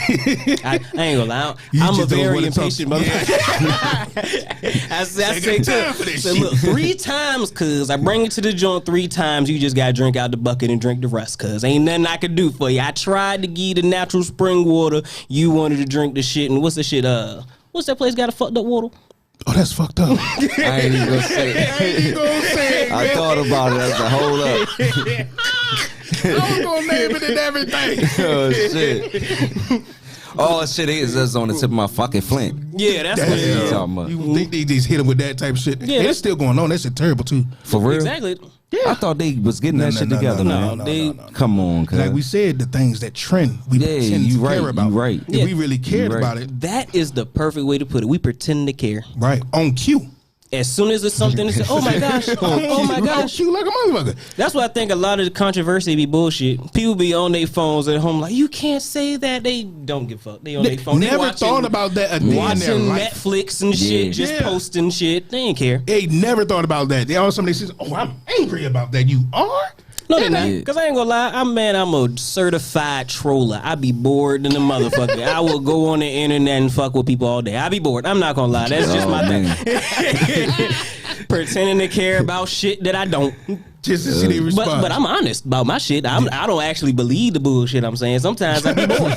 I ain't gonna lie. You I'm a just don't very wanna talk- impatient motherfucker. I say time for this so shit. look, 3 times, cuz I bring it to the joint 3 times. You just gotta drink out the bucket and drink the rest, cuz ain't nothing I could do for you. I tried to give you the natural spring water. You wanted to drink the shit. And what's the shit? What's that place got a fucked up water? Oh, that's fucked up. I ain't even gonna say it. I thought about it. I was like, hold up. I was gonna name it and everything. Oh shit. All shit is that's on the tip of my fucking flint. Yeah, that's what it Yeah. is. Talking about. You think they just hit him with that type of shit? Yeah, And that's it's still going on. That shit terrible too. For real? Exactly. I thought they was getting that shit together, man. Come on, cuz. Like we said, the things that trend, we Yeah, pretend you to right, care about. you right. If Yeah. we really cared You right. about it, That is the perfect way to put it. We pretend to care. right, on cue. as soon as it's something, it's, oh my gosh, oh my gosh. Cute like a motherfucker. That's why I think a lot of the controversy be bullshit. People be on their phones at home like, you can't say that. They don't give a fuck. They on their phone. Never thought about that a day in their watching life. Netflix and shit, just posting shit. They ain't care. They never thought about that. They always somebody says, "Oh, I'm angry about that." You are? No, they're not. Because I ain't gonna lie, I'm a certified troller. I be bored than a motherfucker. I will go on the internet and fuck with people all day. I be bored. I'm not gonna lie. That's just my thing. Pretending to care about shit that I don't. Just to see they respond. But I'm honest about my shit. I don't actually believe the bullshit I'm saying. Sometimes I be bored.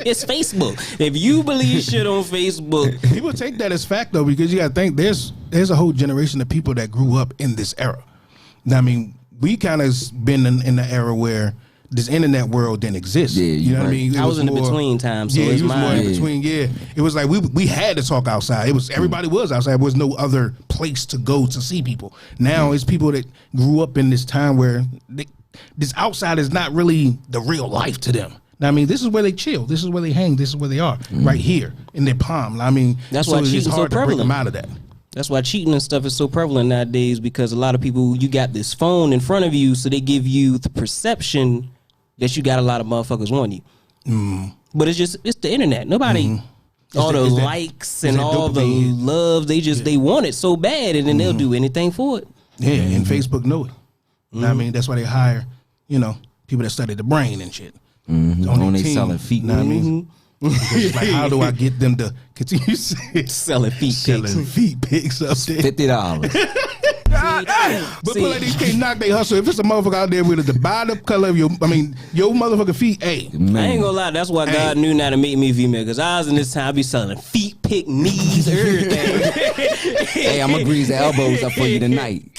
It's Facebook. If you believe shit on Facebook, people take that as fact though, because you gotta think there's a whole generation of people that grew up in this era. Now, I mean, we kind of been in the era where this internet world didn't exist. Yeah, you know what I mean? I was in the between time, so yeah, it's you was more mine. in between. Yeah, it was like we had to talk outside. It was everybody was outside. There was no other place to go to see people. Now it's people that grew up in this time where this outside is not really the real life to them. Now, I mean, this is where they chill. This is where they hang. This is where they are, right here in their palm. I mean, that's why cheating's so hard to break prevalent. them out of that. That's why cheating and stuff is so prevalent nowadays, because a lot of people, you got this phone in front of you, so they give you the perception that you got a lot of motherfuckers on you. But it's the internet. Nobody, all the likes and all the love, they want it so bad, and then they'll do anything for it. Yeah, and Facebook know it. I mean, that's why they hire, people that study the brain and shit. On they selling feet. Know what I mean? It's like, how do I get them to continue selling feet pics up there? $50. But people like these can't knock they hustle. If it's a motherfucker out there with the bottom color of your motherfucking feet, hey. Man. I ain't gonna lie, that's why God knew not to make me female, because I was in this time, I be selling feet, pick, knees, everything. Hey, I'm gonna grease the elbows up for you tonight.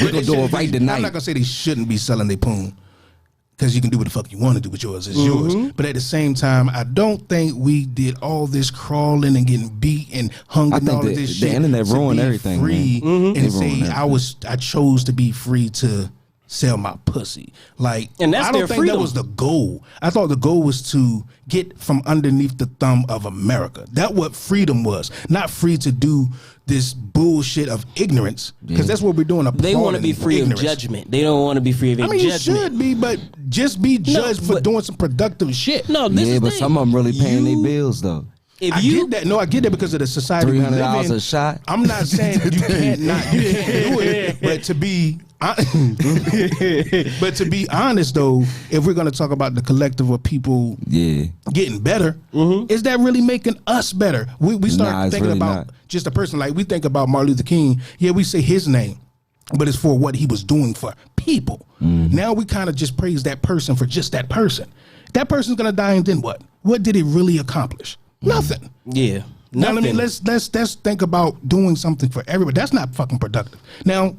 We're gonna do it right tonight. I'm not gonna say they shouldn't be selling their poon, because you can do what the fuck you want to do with yours. It's yours. But at the same time, I don't think we did all this crawling and getting beat and hung and all of this shit. The internet ruined to be everything, free man. and say I chose to be free to sell my pussy. Like, and that's I don't their think freedom. that was the goal. I thought the goal was to get from underneath the thumb of America. That's what freedom was. Not free to do this bullshit of ignorance, because that's what we're doing. They want to be free ignorance. of judgment. They don't want to be free of judgment. You should be, but just be judged for doing some productive shit. No, this is but the some of them really paying their bills though. If I get that. No, I get that because of the society we live $300 in. a shot. I'm not saying you can't do it, but to be honest though, if we're gonna talk about the collective of people getting better, is that really making us better? We start thinking really about just a person. Like, we think about Martin Luther King. Yeah, we say his name, but it's for what he was doing for people. Now we kind of just praise that person for just that person. That person's gonna die, and then what? What did it really accomplish? Nothing. Yeah. Now, I mean, let's think about doing something for everybody. That's not fucking productive. Now,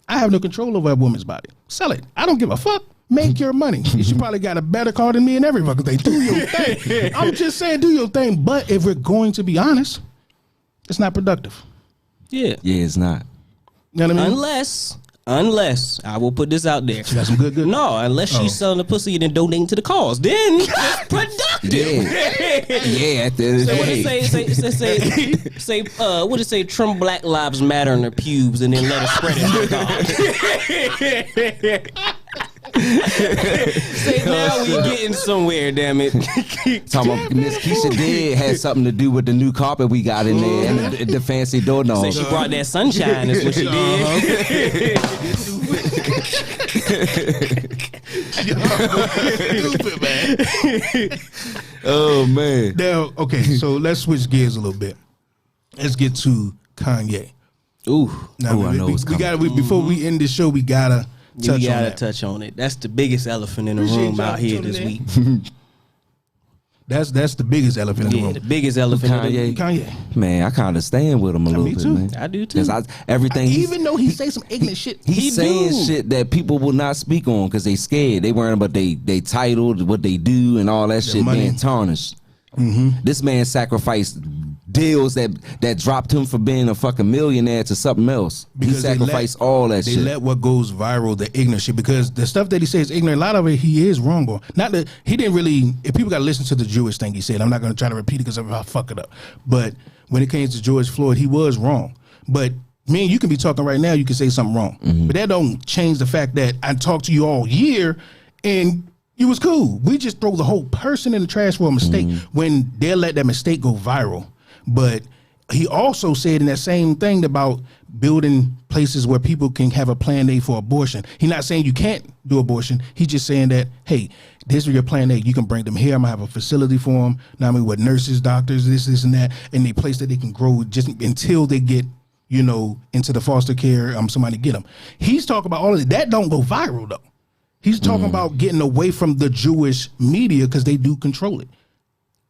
I have no control over a woman's body. Sell it. I don't give a fuck. Make your money. You probably got a better car than me and every fucking thing. Do your thing. I'm just saying, do your thing. But if we're going to be honest, it's not productive. Yeah. Yeah, it's not. You know what I mean? Unless I will put this out there. She got some good. No, unless she's selling the pussy and then donating to the cause, then it's productive. Yeah. At the end of the day. What it say? Trump Black Lives Matter in her pubes and then let her spread it. Say now we getting somewhere, damn it. Talking about Miss Keisha did had something to do with the new carpet we got in there and the fancy doorknobs. Say she brought that sunshine is what she did. Stupid, man. Oh man. Now, okay, so let's switch gears a little bit. Let's get to Kanye. Ooh. Now, I know it's coming. before we end this show, we gotta touch on it. That's the biggest elephant in the room out here this week. That's the biggest elephant in the room. The biggest elephant in the room. Kanye. Man, I kind of stand with him a little bit, too. man. I do too. Because everything Even though he say some ignorant shit, he's saying shit that people will not speak on because they scared. They worrying about they title, what they do, and all that shit money. being tarnished. This man sacrificed deals that dropped him from being a fucking millionaire to something else. Because he sacrificed all that shit. They let what goes viral, the ignorant shit, because the stuff that he says ignorant, a lot of it he is wrong on. Not that he didn't really. If people got to listen to the Jewish thing he said, I'm not going to try to repeat it because I'll fuck it up. But when it came to George Floyd, he was wrong. But me and you can be talking right now, you can say something wrong. But that don't change the fact that I talked to you all year and you was cool. We just throw the whole person in the trash for a mistake when they'll let that mistake go viral. But he also said in that same thing about building places where people can have a plan A for abortion. He's not saying you can't do abortion. He's just saying that, hey, this is your plan A. You can bring them here. I'm going to have a facility for them. Now I mean, with nurses, doctors, this, and that, and a place that they can grow just until they get, you know, into the foster care, somebody get them. He's talking about all of it. That don't go viral, though. He's talking about getting away from the Jewish media because they do control it.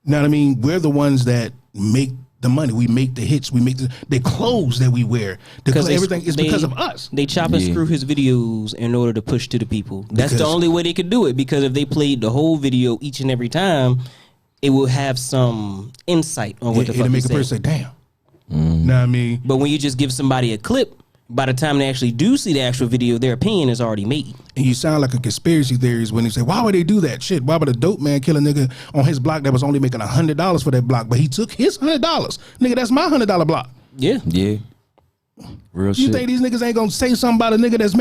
You know what I mean? We're the ones that make the money. We make the hits. We make the clothes that we wear. Because everything is because of us. They chop and screw his videos in order to push to the people. That's the only way they could do it, because if they played the whole video each and every time, it will have some insight on what the fuck it'll make he a person say, damn. Know what I mean? But when you just give somebody a clip, by the time they actually do see the actual video, their opinion is already made. And you sound like a conspiracy theorist when you say, why would they do that? Shit, why would a dope man kill a nigga on his block that was only making $100 for that block, but he took his $100? Nigga, that's my $100 block. Yeah. Yeah. Real shit. You think these niggas ain't gonna say something about a nigga that's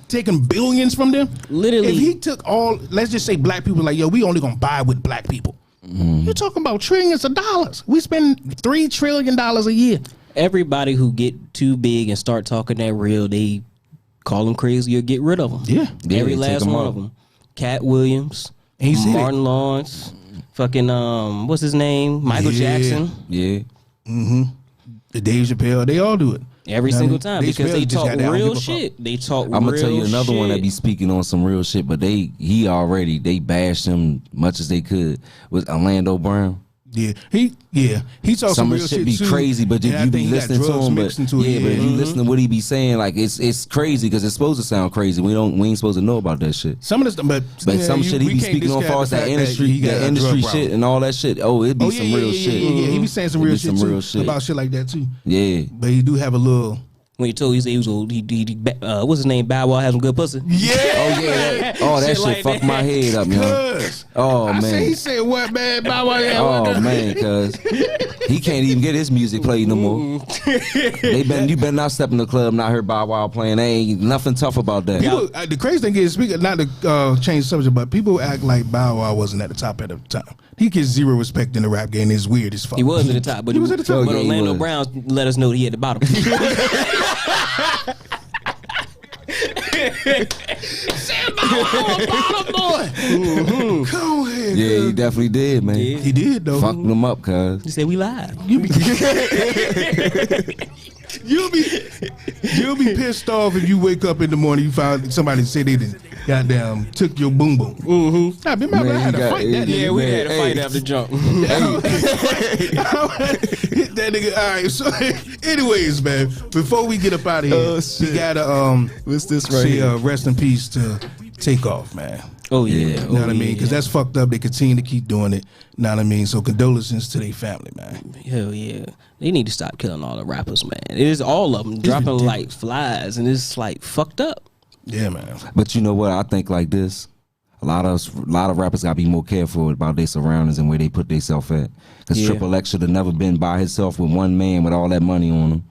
taking billions from them? Literally. If he took all, let's just say black people like, yo, we only gonna buy with black people. You're talking about trillions of dollars. We spend $3 trillion a year. Everybody who get too big and start talking that real, they call them crazy or get rid of them. Yeah. Every last one of them. Cat Williams, Martin Lawrence, fucking what's his name? Michael Jackson. Yeah. The Dave Chappelle, they all do it. Every single time, because they talk real shit. They talk real shit. I'm gonna tell you another one that be speaking on some real shit, but they bashed him much as they could, was Orlando Brown. Yeah, he talks some real shit be too, crazy, but if you be listening to him, but if you listen to what he be saying, like it's crazy because it's supposed to sound crazy. We ain't supposed to know about that shit. Some of this, but some shit he be speaking on far as that industry shit and all that shit. Oh, it be some real shit. Yeah, he be saying some real shit too about shit like that too. Yeah, but he do have a little. When he told he was what's his name? Bow Wow has some good pussy. Yeah. That shit like fucked my head up, man. Oh man. He said what, man? Bow Wow. Oh man, cuz he can't even get his music played no more. You better not step in the club, not hear Bow Wow playing. There ain't nothing tough about that. People, the crazy thing is, not to change the subject, but people act like Bow Wow wasn't at the top at the time. He gets zero respect in the rap game. It's weird as fuck. He was at the top, but he was at the top. But Orlando Brown let us know that he at the bottom. Bottom boy. Go ahead. Yeah, he definitely did, man. Yeah. He did though. Fucked them up, cuz. He said we lied. You'll be pissed off if you wake up in the morning, you find somebody say they done goddamn took your boom boom. Mm-hmm. I remember I had to fight that nigga. Yeah, we had to fight after jump. Hit that nigga. All right. So, anyways, man, before we get up out of here, we gotta what's this right say here? Rest in peace to Takeoff, man. Oh yeah, You know what I mean? Because that's fucked up. They continue to keep doing it. You know what I mean? So condolences to their family, man. Hell yeah. They need to stop killing all the rappers, man. It is all of them dropping like flies, and it's like fucked up. Yeah, man. But you know what? I think like this. A lot of rappers gotta be more careful about their surroundings and where they put themselves at. Because Triple X should have never been by himself with one man with all that money on him.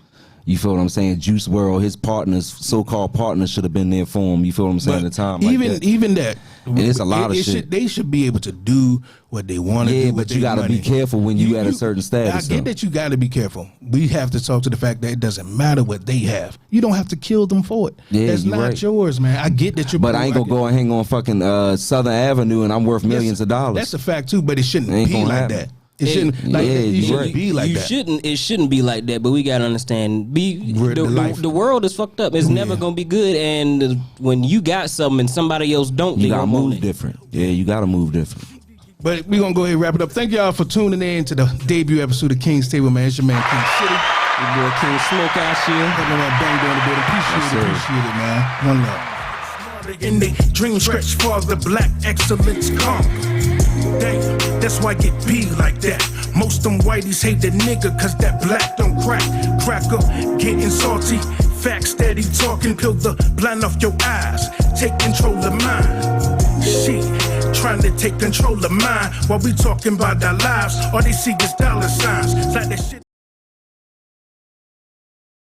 You feel what I'm saying? Juice WRLD, his partners, so-called partners, should have been there for him. You feel what I'm saying? At the time, even that, and it's a lot of shit. They should be able to do what they want to do. Yeah, but you got to be careful when you at a certain status. I get that you got to be careful. We have to talk to the fact that it doesn't matter what they have. You don't have to kill them for it. Yeah, that's not yours, man. I get that you're. But I ain't gonna go and hang on fucking Southern Avenue and I'm worth millions of dollars. That's a fact too. But it shouldn't be like that. It shouldn't be like that. It shouldn't be like that. But we gotta understand. The world is fucked up. It's never gonna be good. And when you got something and somebody else don't, you gotta move different. Yeah, you gotta move different. But we're gonna go ahead and wrap it up. Thank y'all for tuning in to the debut episode of King's Table, man. It's your man King City. Your boy King Smoke out here. Bang Doe in the building. Appreciate it, man. One love. In they dream stretch for the black excellence conquer. Damn, that's why it be like that. Most them whiteys hate the nigga cause that black don't crack. Cracker, getting salty. Facts steady talking, peel the blind off your eyes. Take control of mine. Shit, trying to take control of mine while we talking about our lives. All they see is dollar signs. Like that shit.